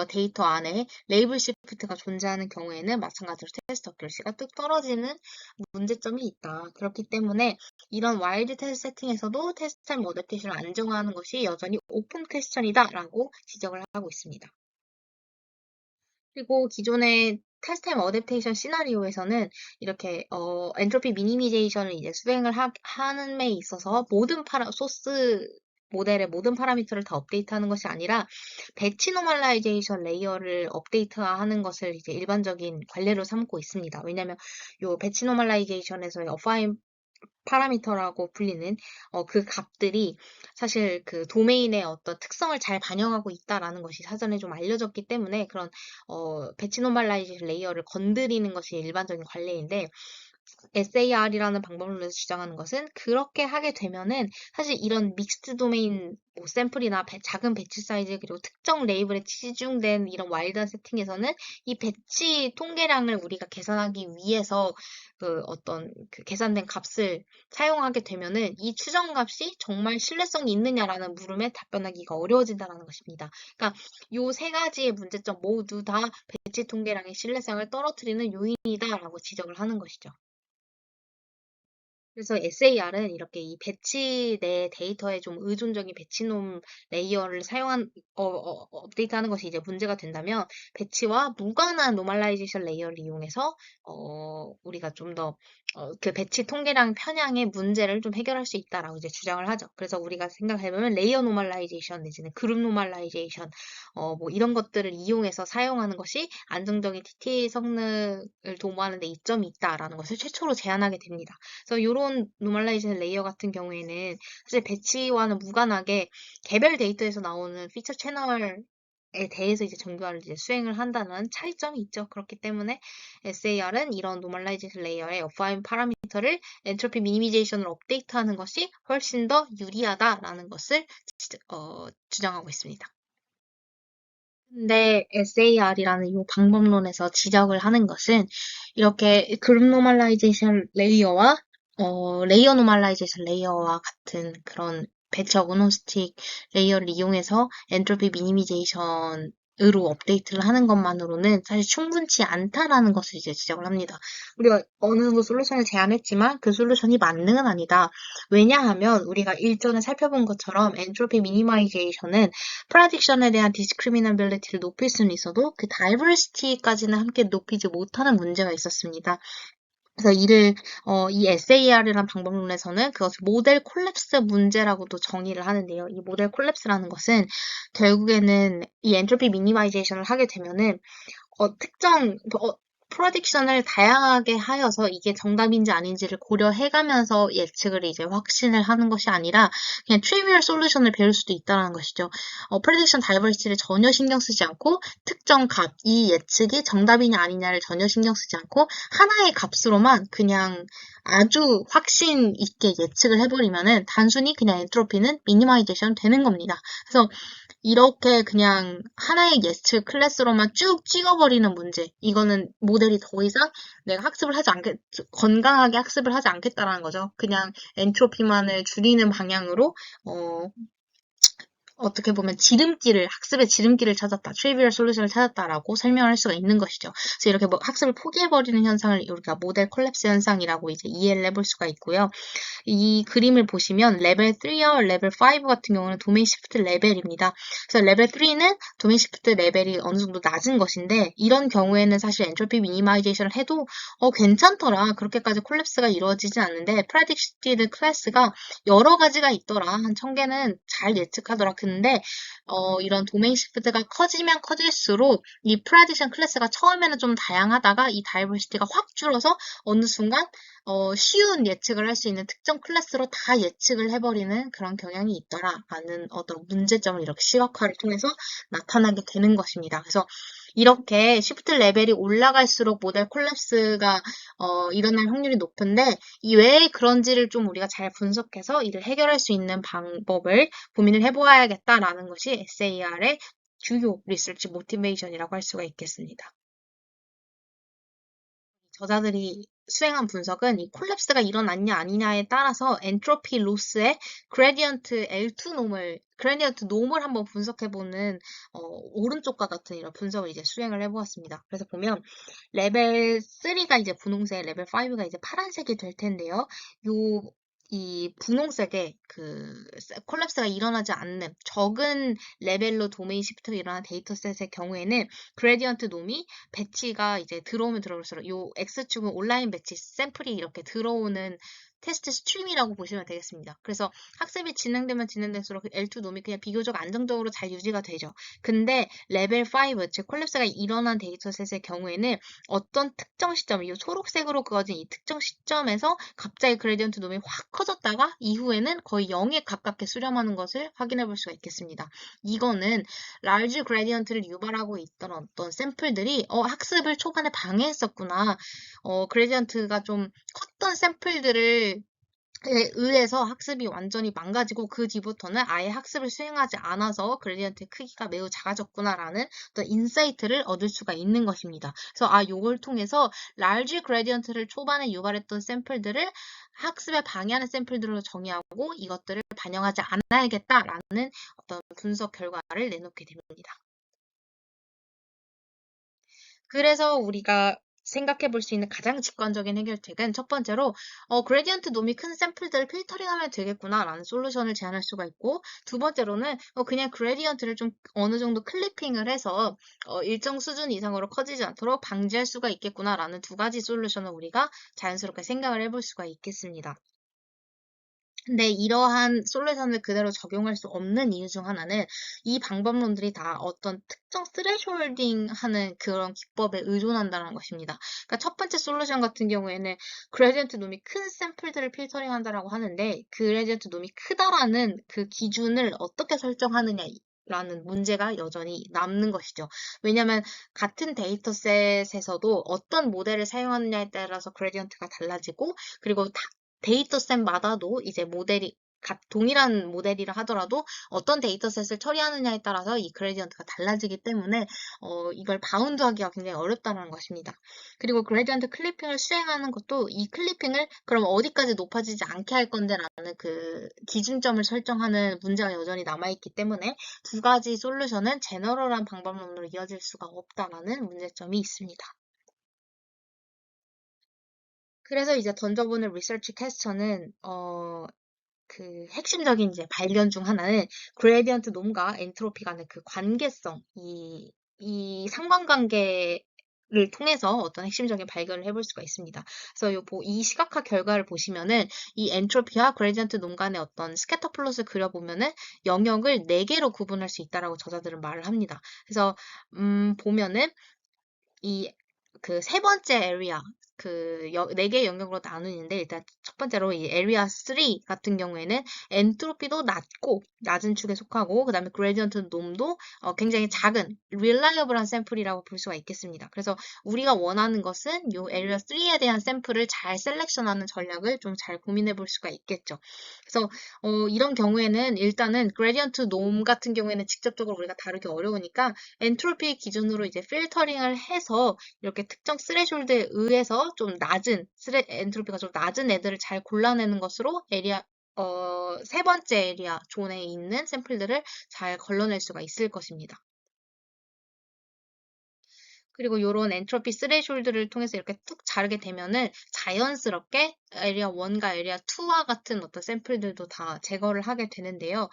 데이터 안에 레이블 시프트가 존재하는 경우에는 마찬가지로 테스트 어큐러시가 뚝 떨어지는 문제점이 있다. 그렇기 때문에 이런 와일드 테스트 세팅에서도 테스트 타임 어댑테이션을 안정화하는 것이 여전히 오픈 퀘스천이다라고 지적을 하고 있습니다. 그리고 기존의 테스트 타임 어댑테이션 시나리오에서는 이렇게 엔트로피 미니미제이션을 이제 수행을 하는 데 있어서 소스 모델의 모든 파라미터를 다 업데이트하는 것이 아니라 배치 노멀라이제이션 레이어를 업데이트하는 것을 이제 일반적인 관례로 삼고 있습니다. 왜냐하면 요 배치 노멀라이제이션에서의 어파인 파라미터라고 불리는 그 값들이 사실 그 도메인의 어떤 특성을 잘 반영하고 있다라는 것이 사전에 좀 알려졌기 때문에 그런 배치 노멀라이제이션 레이어를 건드리는 것이 일반적인 관례인데 SAR이라는 방법론에서 주장하는 것은 그렇게 하게 되면은 사실 이런 믹스드 도메인 뭐 샘플이나 작은 배치 사이즈 그리고 특정 레이블에 치중된 이런 와일드한 세팅에서는 이 배치 통계량을 우리가 계산하기 위해서 그 어떤 그 계산된 값을 사용하게 되면은 이 추정 값이 정말 신뢰성이 있느냐라는 물음에 답변하기가 어려워진다는 것입니다. 그러니까 요 세 가지의 문제점 모두 다 배치 통계량의 신뢰성을 떨어뜨리는 요인이다라고 지적을 하는 것이죠. 그래서 SAR은 이렇게 이 배치 내 데이터에 좀 의존적인 배치놈 레이어를 업데이트하는 것이 이제 문제가 된다면 배치와 무관한 노멀라이제이션 레이어를 이용해서 우리가 좀 더 그 배치 통계량 편향의 문제를 좀 해결할 수 있다라고 이제 주장을 하죠. 그래서 우리가 생각해보면 레이어 노멀라이제이션 내지는 그룹 노멀라이제이션 뭐 이런 것들을 이용해서 사용하는 것이 안정적인 TTA 성능을 도모하는 데 이점이 있다라는 것을 최초로 제안하게 됩니다. 그래서 이런 노멀라이제이션 레이어 같은 경우에는 사실 배치와는 무관하게 개별 데이터에서 나오는 피처 채널에 대해서 이제 정교화를 이제 수행을 한다는 차이점이 있죠. 그렇기 때문에 SAR은 이런 노멀라이제이션 레이어의 어파인 파라미터를 엔트로피 미니미제이션으로 업데이트하는 것이 훨씬 더 유리하다라는 것을 주장하고 있습니다. 근데 SAR이라는 이 방법론에서 지적을 하는 것은 이렇게 그룹 노멀라이제이션 레이어와 레이어 노멀라이제이션 레이어와 같은 그런 배치 어그노스틱 레이어를 이용해서 엔트로피 미니미제이션으로 업데이트를 하는 것만으로는 사실 충분치 않다라는 것을 이제 지적을 합니다. 우리가 어느 정도 솔루션을 제안했지만 그 솔루션이 만능은 아니다. 왜냐하면 우리가 일전에 살펴본 것처럼 엔트로피 미니마이제이션은 프라딕션에 대한 디스크리미너빌리티를 높일 수는 있어도 그 다이버시티까지는 함께 높이지 못하는 문제가 있었습니다. 그래서 이 SAR이라는 방법론에서는 그것을 모델 콜랩스 문제라고도 정의를 하는데요. 이 모델 콜랩스라는 것은 결국에는 이 엔트로피 미니마이제이션을 하게 되면은 특정 프로딕션을 다양하게 하여서 이게 정답인지 아닌지를 고려해가면서 예측을 이제 확신을 하는 것이 아니라 그냥 트리비얼 솔루션을 배울 수도 있다는 것이죠. 프레딕션 다이버시티를 전혀 신경 쓰지 않고 특정 값, 이 예측이 정답이냐 아니냐를 전혀 신경 쓰지 않고 하나의 값으로만 그냥 아주 확신 있게 예측을 해버리면은 단순히 그냥 엔트로피는 미니마이제이션 되는 겁니다. 그래서 이렇게 그냥 하나의 예측 클래스로만 쭉 찍어버리는 문제. 이거는 모델이 더 이상 내가 건강하게 학습을 하지 않겠다라는 거죠. 그냥 엔트로피만을 줄이는 방향으로, 어떻게 보면 학습의 지름길을 찾았다, 트리비얼 솔루션을 찾았다라고 설명할 수가 있는 것이죠. 그래서 이렇게 학습을 포기해버리는 현상을 우리가 모델 콜랩스 현상이라고 이제 이해를 해볼 수가 있고요. 이 그림을 보시면 레벨 3와 레벨 5 같은 경우는 도메인 시프트 레벨입니다. 그래서 레벨 3는 도메인 시프트 레벨이 어느 정도 낮은 것인데 이런 경우에는 사실 엔트로피 미니마이제이션을 해도 괜찮더라. 그렇게까지 콜랩스가 이루어지진 않는데 프레딕티드 클래스가 여러 가지가 있더라. 한 1000개는 잘 예측하더라. 근데 이런 도메인 시프트가 커지면 커질수록 이 프레딕션 클래스가 처음에는 좀 다양하다가 이 다이버시티가 확 줄어서 어느 순간 쉬운 예측을 할 수 있는 특정 클래스로 다 예측을 해버리는 그런 경향이 있더라라는 어떤 문제점을 이렇게 시각화를 통해서 나타나게 되는 것입니다. 그래서 이렇게 시프트 레벨이 올라갈수록 모델 콜랩스가 일어날 확률이 높은데 이 왜 그런지를 좀 우리가 잘 분석해서 이를 해결할 수 있는 방법을 고민을 해보아야겠다라는 것이 SAR의 주요 리서치 모티베이션이라고 할 수가 있겠습니다. 저자들이 수행한 분석은 이 콜랩스가 일어났냐 아니냐에 따라서 엔트로피 로스의 그레디언트 놈을 한번 분석해보는 오른쪽과 같은 이런 분석을 이제 수행을 해보았습니다. 그래서 보면 레벨 3가 이제 분홍색, 레벨 5가 이제 파란색이 될 텐데요. 이 분홍색의 콜랩스가 일어나지 않는 적은 레벨로 도메인 시프트가 일어나는 데이터셋의 경우에는 그레디언트 놈이 배치가 이제 들어오면 들어올수록 요 X축은 온라인 배치 샘플이 이렇게 들어오는 테스트 스트림이라고 보시면 되겠습니다. 그래서 학습이 진행되면 진행될수록 L2 놈이 그냥 비교적 안정적으로 잘 유지가 되죠. 근데 레벨 5, 즉 콜랩스가 일어난 데이터셋의 경우에는 어떤 특정 시점, 이 초록색으로 그어진 이 특정 시점에서 갑자기 그레디언트 놈이 확 커졌다가 이후에는 거의 0에 가깝게 수렴하는 것을 확인해 볼 수가 있겠습니다. 이거는 large gradient를 유발하고 있던 어떤 샘플들이 학습을 초반에 방해했었구나. 그레디언트가 좀 컸던 샘플들을 의해서 학습이 완전히 망가지고 그 뒤부터는 아예 학습을 수행하지 않아서 그레디언트의 크기가 매우 작아졌구나라는 어떤 인사이트를 얻을 수가 있는 것입니다. 그래서 요걸 통해서 large gradient를 초반에 유발했던 샘플들을 학습에 방해하는 샘플들로 정의하고 이것들을 반영하지 않아야겠다라는 어떤 분석 결과를 내놓게 됩니다. 그래서 우리가 생각해 볼 수 있는 가장 직관적인 해결책은 첫 번째로 그레디언트 놈이 큰 샘플들을 필터링하면 되겠구나라는 솔루션을 제안할 수가 있고 두 번째로는 그냥 그레디언트를 좀 어느 정도 클리핑을 해서 일정 수준 이상으로 커지지 않도록 방지할 수가 있겠구나라는 두 가지 솔루션을 우리가 자연스럽게 생각을 해볼 수가 있겠습니다. 근데 이러한 솔루션을 그대로 적용할 수 없는 이유 중 하나는 이 방법론들이 다 어떤 특정 스레숄딩 하는 그런 기법에 의존한다는 것입니다. 그러니까 첫 번째 솔루션 같은 경우에는 그레디언트 놈이 큰 샘플들을 필터링 한다라고 하는데 그레디언트 놈이 크다라는 그 기준을 어떻게 설정하느냐 라는 문제가 여전히 남는 것이죠. 왜냐하면 같은 데이터셋에서도 어떤 모델을 사용하느냐에 따라서 그레디언트가 달라지고 그리고 데이터셋마다도 이제 모델이 동일한 모델이라 하더라도 어떤 데이터셋을 처리하느냐에 따라서 이 그레디언트가 달라지기 때문에 이걸 바운드하기가 굉장히 어렵다는 것입니다. 그리고 그레디언트 클리핑을 수행하는 것도 이 클리핑을 그럼 어디까지 높아지지 않게 할 건데라는 그 기준점을 설정하는 문제가 여전히 남아있기 때문에 두 가지 솔루션은 제너럴한 방법론으로 이어질 수가 없다라는 문제점이 있습니다. 그래서 이제 던져보는 리서치 퀘스천은 그 핵심적인 이제 발견 중 하나는 그레디언트 놈과 엔트로피 간의 그 관계성, 이 상관관계를 통해서 어떤 핵심적인 발견을 해볼 수가 있습니다. 그래서 이 시각화 결과를 보시면은 이 엔트로피와 그레디언트 놈 간의 어떤 스캐터 플롯을 그려보면은 영역을 4개로 구분할 수 있다라고 저자들은 말을 합니다. 그래서 보면은 이 그 세 번째 에리아 그 4개의 영역으로 나누는데 일단 첫 번째로 이 에리아 3 같은 경우에는 엔트로피도 낮은 축에 속하고 그다음에 그레디언트 놈도 굉장히 작은 릴라이어블한 샘플이라고 볼 수가 있겠습니다. 그래서 우리가 원하는 것은 이 에리아 3에 대한 샘플을 잘 셀렉션하는 전략을 좀 잘 고민해 볼 수가 있겠죠. 그래서 이런 경우에는 일단은 그레디언트 놈 같은 경우에는 직접적으로 우리가 다루기 어려우니까 엔트로피 기준으로 이제 필터링을 해서 이렇게 특정 스레숄드에 의해서 좀 낮은 엔트로피가 좀 낮은 애들을 잘 골라내는 것으로 세 번째 에리아 존에 있는 샘플들을 잘 걸러낼 수가 있을 것입니다. 그리고 이런 엔트로피 스레숄드를 통해서 이렇게 뚝 자르게 되면은 자연스럽게 에리아 1과 에리아 2와 같은 어떤 샘플들도 다 제거를 하게 되는데요.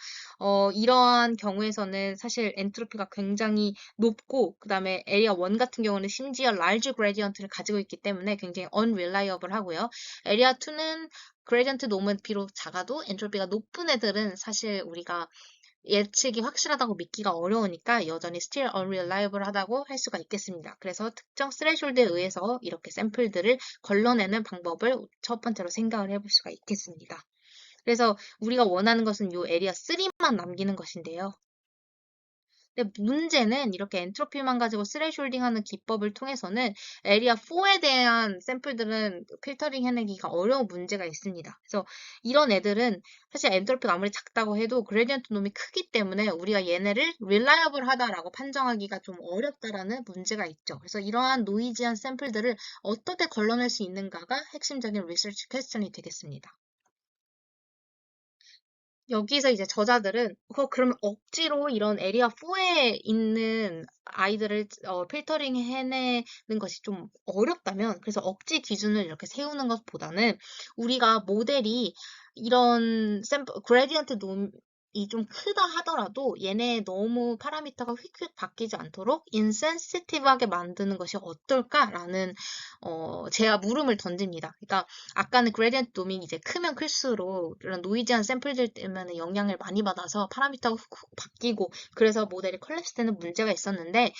이러한 경우에서는 사실 엔트로피가 굉장히 높고 그다음에 에리아 1 같은 경우는 심지어 large gradient를 가지고 있기 때문에 굉장히 unreliable 하고요. 에리아 2는 그레디언트 놈은 비록 작아도 엔트로피가 높은 애들은 사실 우리가 예측이 확실하다고 믿기가 어려우니까 여전히 still unreliable하다고 할 수가 있겠습니다. 그래서 특정 스레숄드에 의해서 이렇게 샘플들을 걸러내는 방법을 첫 번째로 생각을 해볼 수가 있겠습니다. 그래서 우리가 원하는 것은 이 에리아 3만 남기는 것인데요. 근데 문제는 이렇게 엔트로피만 가지고 스레숄딩하는 기법을 통해서는 에리아 4에 대한 샘플들은 필터링 해내기가 어려운 문제가 있습니다. 그래서 이런 애들은 사실 엔트로피가 아무리 작다고 해도 그레디언트 놈이 크기 때문에 우리가 얘네를 릴라이어블 하다라고 판정하기가 좀 어렵다라는 문제가 있죠. 그래서 이러한 노이지한 샘플들을 어떻게 걸러낼 수 있는가가 핵심적인 리서치 퀘스천이 되겠습니다. 여기서 이제 저자들은 그러면 억지로 이런 에리아 4에 있는 아이들을 필터링 해내는 것이 좀 어렵다면 그래서 억지 기준을 이렇게 세우는 것보다는 우리가 모델이 이런 그레디언트 놈이 좀 크다 하더라도 얘네 너무 파라미터가 휙휙 바뀌지 않도록 인센시티브하게 만드는 것이 어떨까라는 제가 물음을 던집니다. 그러니까 아까는 그레디언트 놈이 이제 크면 클수록 이런 노이즈한 샘플들 때문에 영향을 많이 받아서 파라미터가 훅훅 바뀌고 그래서 모델이 컬랩스되는 문제가 있었는데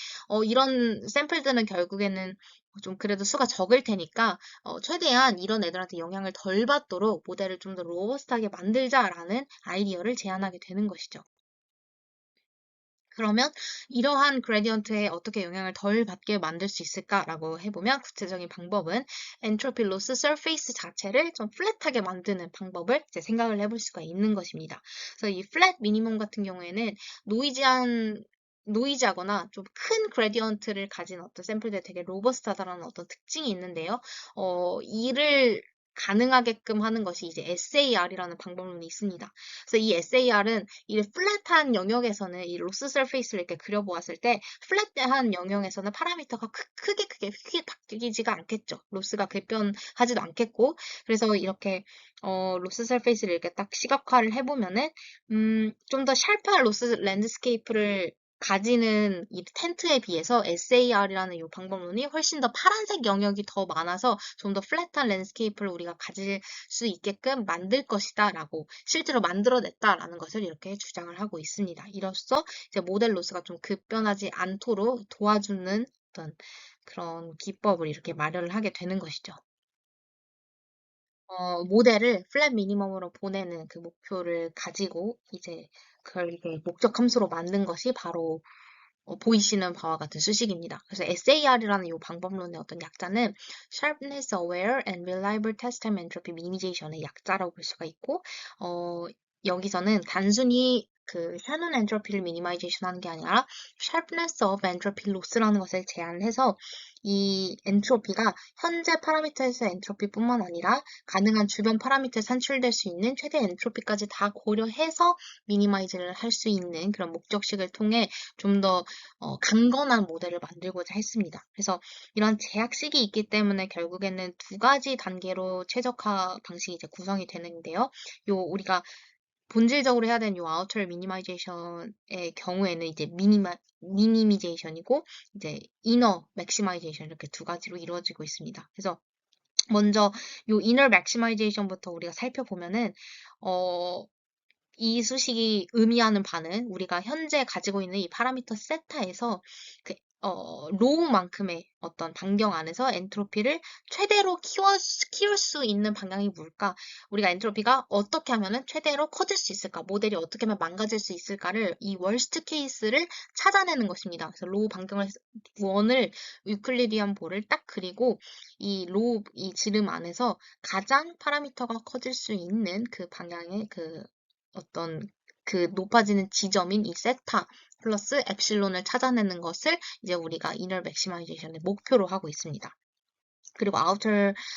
이런 샘플들은 결국에는 좀 그래도 수가 적을 테니까 최대한 이런 애들한테 영향을 덜 받도록 모델을 좀 더 로버스트하게 만들자라는 아이디어를 제안하게 되는 것이죠. 그러면 이러한 그레디언트에 어떻게 영향을 덜 받게 만들 수 있을까라고 해보면 구체적인 방법은 엔트로피 로스 서페이스 자체를 좀 플랫하게 만드는 방법을 이제 생각을 해볼 수가 있는 것입니다. 그래서 이 플랫 미니멈 같은 경우에는 노이즈하거나 좀 큰 그레디언트를 가진 어떤 샘플들이 되게 로버스트하다라는 어떤 특징이 있는데요. 이를 가능하게끔 하는 것이 이제 SAR이라는 방법론이 있습니다. 그래서 이 SAR은 이 플랫한 영역에서는 이 로스 서페이스를 이렇게 그려보았을 때 플랫한 영역에서는 파라미터가 크게 바뀌지가 않겠죠. 로스가 개변하지도 않겠고 그래서 이렇게 로스 서페이스를 이렇게 딱 시각화를 해보면은 좀 더 샬프한 로스 랜드스케이프를 가지는 이 텐트에 비해서 SAR이라는 이 방법론이 훨씬 더 파란색 영역이 더 많아서 좀 더 플랫한 랜드스케이프를 우리가 가질 수 있게끔 만들 것이다 라고 실제로 만들어냈다라는 것을 이렇게 주장을 하고 있습니다. 이로써 이제 모델 로스가 좀 급변하지 않도록 도와주는 어떤 그런 기법을 이렇게 마련을 하게 되는 것이죠. 모델을 플랫 미니멈으로 보내는 그 목표를 가지고 이제 그걸 이제 목적 함수로 만든 것이 바로 보이시는 바와 같은 수식입니다. 그래서 SAR이라는 이 방법론의 어떤 약자는 Sharpness Aware and Reliable Test Time Entropy Minimization의 약자라고 볼 수가 있고 여기서는 단순히 그 샤논 엔트로피를 미니마이제이션 하는 게 아니라 sharpness of entropy loss라는 것을 제안을 해서 이 엔트로피가 현재 파라미터에서 엔트로피뿐만 아니라 가능한 주변 파라미터에 산출될 수 있는 최대 엔트로피까지 다 고려해서 미니마이즈를 할 수 있는 그런 목적식을 통해 좀 더 강건한 모델을 만들고자 했습니다. 그래서 이런 제약식이 있기 때문에 결국에는 두 가지 단계로 최적화 방식이 이제 구성이 되는데요. 우리가 본질적으로 해야 되는 요 아우터 미니마이제이션의 경우에는 이제 미니미제이션이고 이제 이너 맥시마이제이션 이렇게 두 가지로 이루어지고 있습니다. 그래서 먼저 요 이너 맥시마이제이션부터 우리가 살펴보면은 이 수식이 의미하는 바는 우리가 현재 가지고 있는 이 파라미터 세타에서 그 로우만큼의 어떤 반경 안에서 엔트로피를 최대로 키울 수 있는 방향이 뭘까? 우리가 엔트로피가 어떻게 하면은 최대로 커질 수 있을까? 모델이 어떻게 하면 망가질 수 있을까를 이 월스트 케이스를 찾아내는 것입니다. 그래서 로우 반경을 원을 유클리디안 볼을 딱 그리고 이 지름 안에서 가장 파라미터가 커질 수 있는 그 방향의 그 어떤 그 높아지는 지점인 이 세타 플러스 엡실론을 찾아내는 것을 이제 우리가 이너 맥시마이제이션의 목표로 하고 있습니다. 그리고 아우터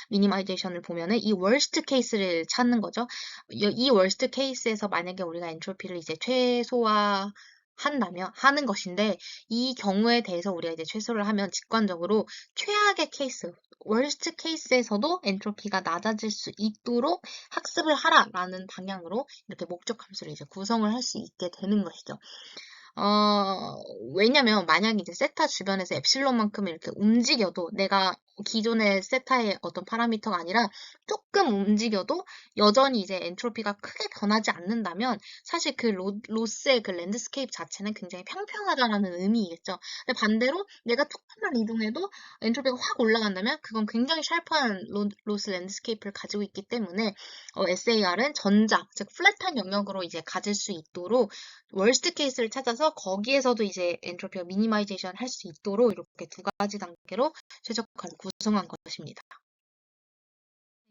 미니마이제이션을 보면은 이 월스트 케이스를 찾는 거죠. 이 월스트 케이스에서 만약에 우리가 엔트로피를 이제 최소화한다면 하는 것인데 이 경우에 대해서 우리가 이제 최소를 하면 직관적으로 최악의 케이스, 월스트 케이스에서도 엔트로피가 낮아질 수 있도록 학습을 하라라는 방향으로 이렇게 목적 함수를 이제 구성을 할 수 있게 되는 것이죠. 왜냐면 만약에 이제 세타 주변에서 엡실론만큼 이렇게 움직여도 내가 기존의 세타의 어떤 파라미터가 아니라 조금 움직여도 여전히 이제 엔트로피가 크게 변하지 않는다면 사실 그 로스의 그 랜드스케이프 자체는 굉장히 평평하다라는 의미이겠죠. 근데 반대로 내가 조금만 이동해도 엔트로피가 확 올라간다면 그건 굉장히 샬프한 로스 랜드스케이프를 가지고 있기 때문에 SAR은 전자, 즉 플랫한 영역으로 이제 가질 수 있도록 월스트 케이스를 찾아서 거기에서도 이제 엔트로피가 미니마이제이션 할 수 있도록 이렇게 두 가지 단계로 최적화를 구성한 것입니다.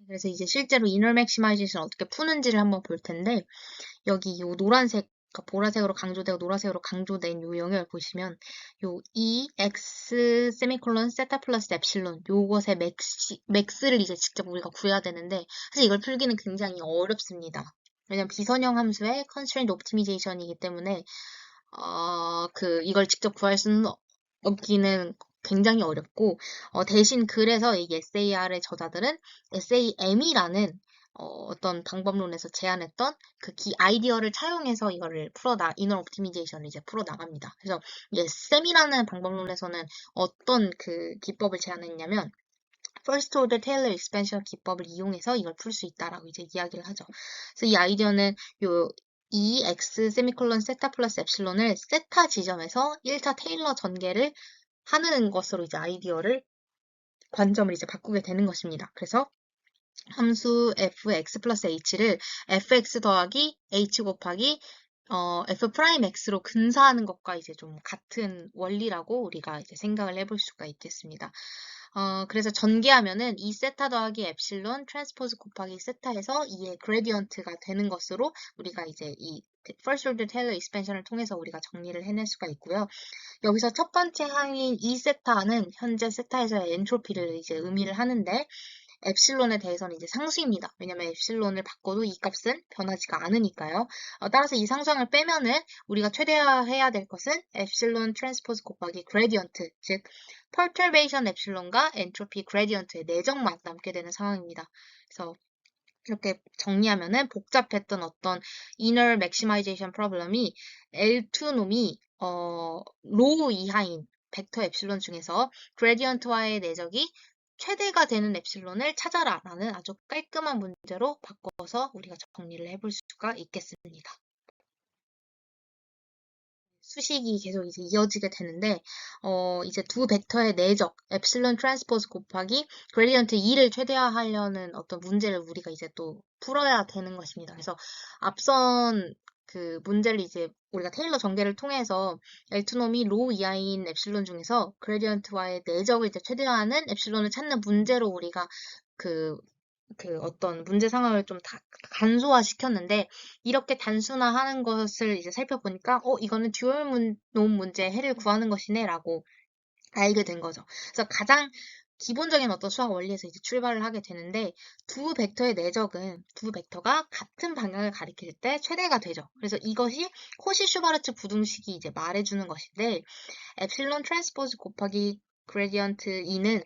그래서 이제 실제로 이너 맥시마이제이션 어떻게 푸는지를 한번 볼 텐데 여기 이 노란색 그러니까 보라색으로 강조되고 노란색으로 강조된 요 영역을 보시면 요 EX 세미콜론 세타 플러스 엡실론 요것의 맥스를 이제 직접 우리가 구해야 되는데 사실 이걸 풀기는 굉장히 어렵습니다. 왜냐면 비선형 함수의 constraint optimization이기 때문에 이걸 직접 구할 수는 없기는 굉장히 어렵고 대신 그래서 이 SAR의 저자들은 SAM이라는 어떤 방법론에서 제안했던 그 아이디어를 차용해서 이거를 이너 옵티미제이션을 이제 풀어 나갑니다. 그래서 SAM이라는 방법론에서는 어떤 그 기법을 제안했냐면 First Order Taylor Expansion 기법을 이용해서 이걸 풀 수 있다라고 이제 이야기를 하죠. 그래서 이 아이디어는 요 EX 세미콜론 세타 플러스 엡실론을 세타 지점에서 1차 테일러 전개를 하는 것으로 이제 관점을 이제 바꾸게 되는 것입니다. 그래서 함수 fx 플러스 h를 fx 더하기 h 곱하기 f 프라임 x로 근사하는 것과 이제 좀 같은 원리라고 우리가 이제 생각을 해볼 수가 있겠습니다. 그래서 전개하면은 이 세타 더하기 엡실론 트랜스포즈 곱하기 세타에서 이의 그레디언트가 되는 것으로 우리가 이제 이 First Order Taylor Expansion을 통해서 우리가 정리를 해낼 수가 있고요. 여기서 첫 번째 항인 이 세타는 현재 세타에서의 엔트로피를 이제 의미를 하는데 엡실론에 대해서는 이제 상수입니다. 왜냐면 엡실론을 바꿔도 이 값은 변하지가 않으니까요. 따라서 이 상수항을 빼면은 우리가 최대화해야 될 것은 엡실론 트랜스포즈 곱하기 그레디언트, 즉 퍼터베이션 엡실론과 엔트로피 그레디언트의 내적만 남게 되는 상황입니다. 그래서 이렇게 정리하면은 복잡했던 어떤 inner maximization problem이 L2 놈이 로우 이하인 벡터 엡실론 중에서 그레디언트와의 내적이 최대가 되는 엡실론을 찾아라 라는 아주 깔끔한 문제로 바꿔서 우리가 정리를 해볼 수가 있겠습니다. 수식이 계속 이제 이어지게 되는데, 이제 두 벡터의 내적, 엡실론 트랜스포즈 곱하기 그레디언트 2를 최대화하려는 어떤 문제를 우리가 이제 또 풀어야 되는 것입니다. 그래서 앞선 그 문제를 이제 우리가 테일러 전개를 통해서 엘투놈이 로우 이하인 엡실론 중에서 그레디언트와의 내적을 이제 최대화하는 엡실론을 찾는 문제로 우리가 그 어떤 문제 상황을 좀 간소화시켰는데, 이렇게 단순화하는 것을 이제 살펴보니까, 이거는 듀얼 논 문제의 해를 구하는 것이네, 라고 알게 된 거죠. 그래서 가장 기본적인 어떤 수학 원리에서 이제 출발을 하게 되는데, 두 벡터의 내적은 두 벡터가 같은 방향을 가리킬 때 최대가 되죠. 그래서 이것이 코시-슈바르츠 부등식이 이제 말해주는 것인데, 엡실론 트랜스포즈 곱하기 그레디언트 2는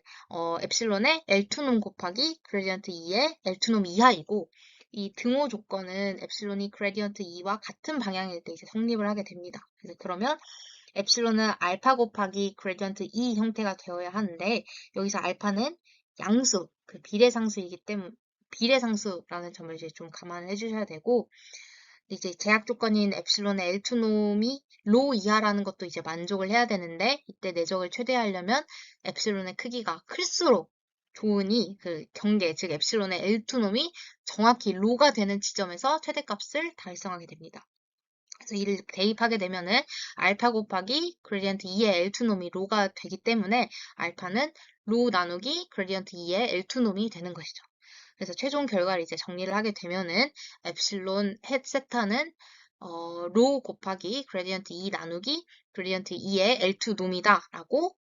엡실론의 L2놈 곱하기 그레디언트 2의 L2놈 이하이고, 이 등호 조건은 엡실론이 그레디언트 2와 같은 방향일 때 이제 성립을 하게 됩니다. 그래서 그러면 엡실론은 알파 곱하기 그레디언트 2 형태가 되어야 하는데, 여기서 알파는 양수, 그 비례상수이기 때문에 비례상수라는 점을 이제 좀 감안해 주셔야 되고, 이제 제약 조건인 엡실론의 L2놈이 로 이하라는 것도 이제 만족을 해야 되는데, 이때 내적을 최대화하려면 엡실론의 크기가 클수록 좋으니 그 경계, 즉 엡실론의 L2놈이 정확히 로가 되는 지점에서 최대값을 달성하게 됩니다. 그래서 이를 대입하게 되면은 알파 곱하기 그레디언트 2의 L2놈이 로가 되기 때문에 알파는 로 나누기 그레디언트 2의 L2놈이 되는 것이죠. 그래서 최종 결과를 이제 정리를 하게 되면은 엡실론 헷 세타는 로 곱하기 그레디언트 2 나누기 그레디언트 2의 L2 놈이다라고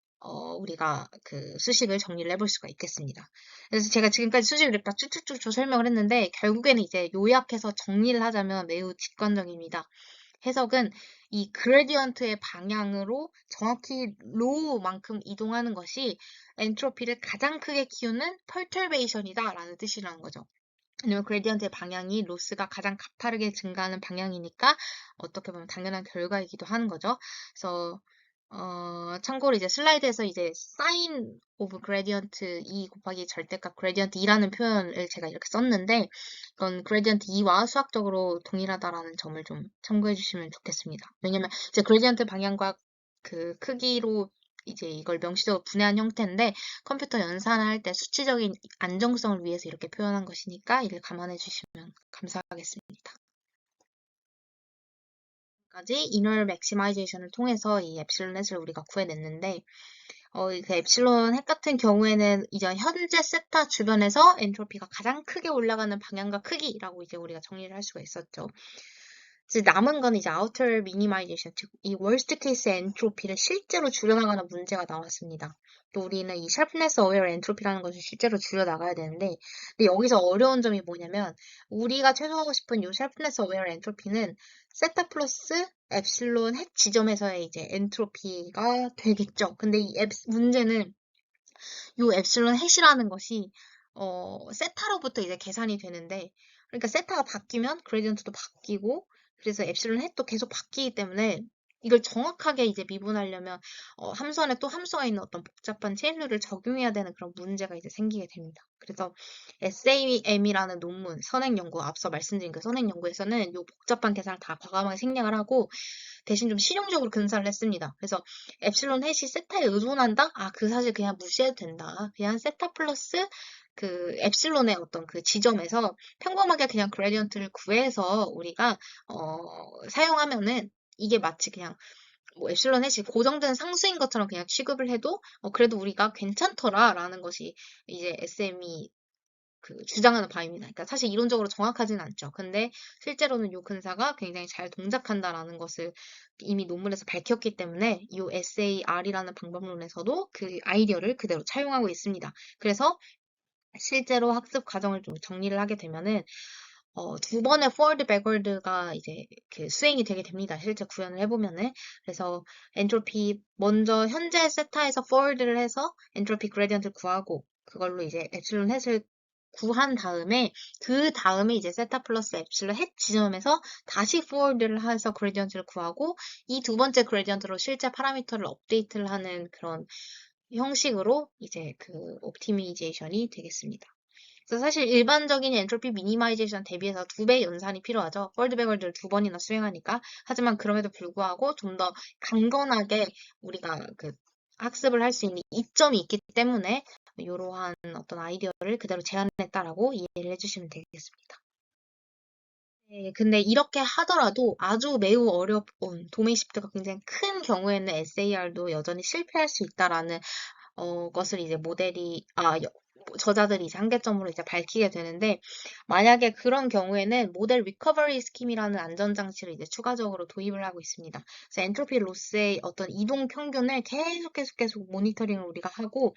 우리가 그 수식을 정리를 해볼 수가 있겠습니다. 그래서 제가 지금까지 수식을 이렇게 쭉쭉쭉 설명을 했는데, 결국에는 이제 요약해서 정리를 하자면 매우 직관적입니다. 해석은 이 그레디언트의 방향으로 정확히 로우만큼 이동하는 것이 엔트로피를 가장 크게 키우는 펄터베이션이다 라는 뜻이라는 거죠. 왜냐면 그레디언트의 방향이 로스가 가장 가파르게 증가하는 방향이니까 어떻게 보면 당연한 결과이기도 하는 거죠. 그래서 참고로 이제 슬라이드에서 이제 sin of gradient 2 곱하기 절대값 gradient 2라는 표현을 제가 이렇게 썼는데, 이건 gradient 2와 수학적으로 동일하다라는 점을 좀 참고해 주시면 좋겠습니다. 왜냐면 이제 gradient 방향과 그 크기로 이제 이걸 명시적으로 분해한 형태인데, 컴퓨터 연산할 때 수치적인 안정성을 위해서 이렇게 표현한 것이니까 이를 감안해 주시면 감사하겠습니다. 까지 inner maximization을 통해서 이 엡실론 햇을 우리가 구해냈는데, 그 엡실론 핵 같은 경우에는 이제 현재 세타 주변에서 엔트로피가 가장 크게 올라가는 방향과 크기라고 이제 우리가 정리를 할 수가 있었죠. 이제 남은 건 이제 outer minimization, 즉 이 worst case 엔트로피를 실제로 줄여나가는 문제가 나왔습니다. 또 우리는 이 sharpness aware 엔트로피라는 것을 실제로 줄여나가야 되는데, 근데 여기서 어려운 점이 뭐냐면, 우리가 최소화하고 싶은 이 sharpness aware 엔트로피는 세타 플러스 엡실론 핵 지점에서의 이제 엔트로피가 되겠죠. 근데 이 문제는 요 엡실론 핵이라는 것이 세타로부터 이제 계산이 되는데, 그러니까 세타가 바뀌면 그레디언트도 바뀌고, 그래서 엡실론 핵도 계속 바뀌기 때문에 이걸 정확하게 이제 미분하려면 함선에 또 함수가 있는 어떤 복잡한 체인룰을 적용해야 되는 그런 문제가 이제 생기게 됩니다. 그래서 SAM이라는 논문, 선행연구, 앞서 말씀드린 그 선행연구에서는 이 복잡한 계산을 다 과감하게 생략을 하고 대신 좀 실용적으로 근사를 했습니다. 그래서 엡실론 햇이 세타에 의존한다? 그 사실 그냥 무시해도 된다. 그냥 세타 플러스 그 엡실론의 어떤 그 지점에서 평범하게 그냥 그레디언트를 구해서 우리가 사용하면은 이게 마치 그냥 뭐 엡실론 햇이 고정된 상수인 것처럼 그냥 취급을 해도 그래도 우리가 괜찮더라라는 것이 이제 SM이 그 주장하는 바입니다. 그러니까 사실 이론적으로 정확하진 않죠. 근데 실제로는 요 근사가 굉장히 잘 동작한다라는 것을 이미 논문에서 밝혔기 때문에 이 SAR이라는 방법론에서도 그 아이디어를 그대로 차용하고 있습니다. 그래서 실제로 학습 과정을 좀 정리를 하게 되면은 두 번의 forward backward가 이제 그 수행이 되게 됩니다. 실제 구현을 해보면은. 그래서 엔트로피 먼저 현재 세타에서 forward를 해서 엔트로피 그레디언트를 구하고 그걸로 이제 엡실론 햇을 구한 다음에 그 다음에 이제 세타 플러스 엡실론 햇 지점에서 다시 forward를 해서 그레디언트를 구하고 이 두 번째 그레디언트로 실제 파라미터를 업데이트를 하는 그런 형식으로 이제 그 옵티미제이션이 되겠습니다. 그래서 사실 일반적인 엔트로피 미니마이제이션 대비해서 2배 연산이 필요하죠. 폴드 백월드를 2번이나 수행하니까. 하지만 그럼에도 불구하고 좀 더 강건하게 우리가 그 학습을 할 수 있는 이점이 있기 때문에 이러한 어떤 아이디어를 그대로 제안했다라고 이해를 해주시면 되겠습니다. 네, 근데 이렇게 하더라도 아주 매우 어려운 도메인 시프트가 굉장히 큰 경우에는 SAR도 여전히 실패할 수 있다라는 것을 이제 저자들이 이제 한계점으로 이제 밝히게 되는데, 만약에 그런 경우에는 모델 리커버리 스킴이라는 안전장치를 이제 추가적으로 도입을 하고 있습니다. 그래서 엔트로피 로스의 어떤 이동 평균을 계속 모니터링을 우리가 하고,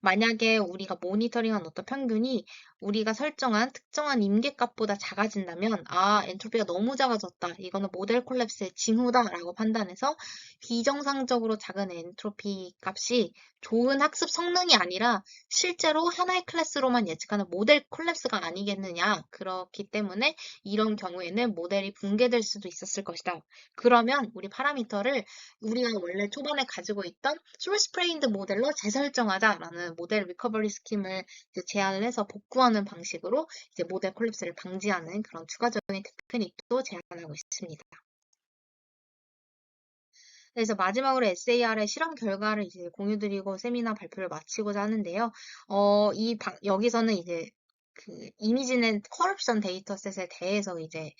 만약에 우리가 모니터링한 어떤 평균이 우리가 설정한 특정한 임계값보다 작아진다면, 엔트로피가 너무 작아졌다. 이거는 모델 콜랩스의 징후다라고 판단해서 비정상적으로 작은 엔트로피 값이 좋은 학습 성능이 아니라 실제로 하나의 클래스로만 예측하는 모델 콜랩스가 아니겠느냐. 그렇기 때문에 이런 경우에는 모델이 붕괴될 수도 있었을 것이다. 그러면 우리 파라미터를 우리가 원래 초반에 가지고 있던 소스 프레임드 모델로 재설정하자라는 모델 리커버리 스킴을 이제 제안을 해서 복구하는 방식으로 이제 모델 콜랩스를 방지하는 그런 추가적인 테크닉도 제안하고 있습니다. 그래서 마지막으로 SAR의 실험 결과를 이제 공유드리고 세미나 발표를 마치고자 하는데요. 여기서는 이제 그 이미지는 커럽션 데이터셋에 대해서 이제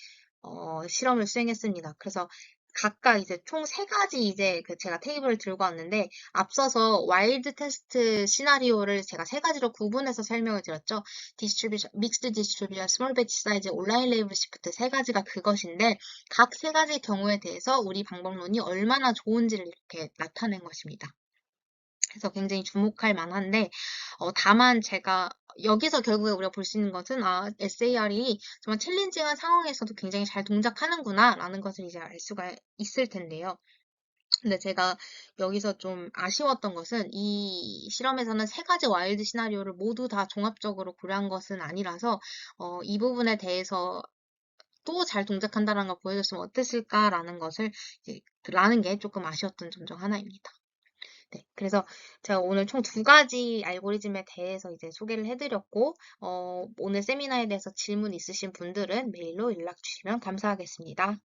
실험을 수행했습니다. 그래서 각각 이제 총 세 가지 이제 그 제가 테이블을 들고 왔는데 앞서서 와일드 테스트 시나리오를 제가 세 가지로 구분해서 설명을 드렸죠. 디스트리뷰션, 믹스드 디스트리뷰션, 스몰 배치 사이즈, 온라인 레이블 시프트 세 가지가 그것인데 각 세 가지 경우에 대해서 우리 방법론이 얼마나 좋은지를 이렇게 나타낸 것입니다. 그래서 굉장히 주목할 만한데, 다만 제가 여기서 결국에 우리가 볼 수 있는 것은, SAR이 정말 챌린징한 상황에서도 굉장히 잘 동작하는구나, 라는 것을 이제 알 수가 있을 텐데요. 근데 제가 여기서 좀 아쉬웠던 것은 이 실험에서는 세 가지 와일드 시나리오를 모두 다 종합적으로 고려한 것은 아니라서, 이 부분에 대해서 또 잘 동작한다는 걸 보여줬으면 어땠을까라는 라는 게 조금 아쉬웠던 점 중 하나입니다. 네, 그래서 제가 오늘 총 두 가지 알고리즘에 대해서 이제 소개를 해드렸고, 오늘 세미나에 대해서 질문 있으신 분들은 메일로 연락 주시면 감사하겠습니다.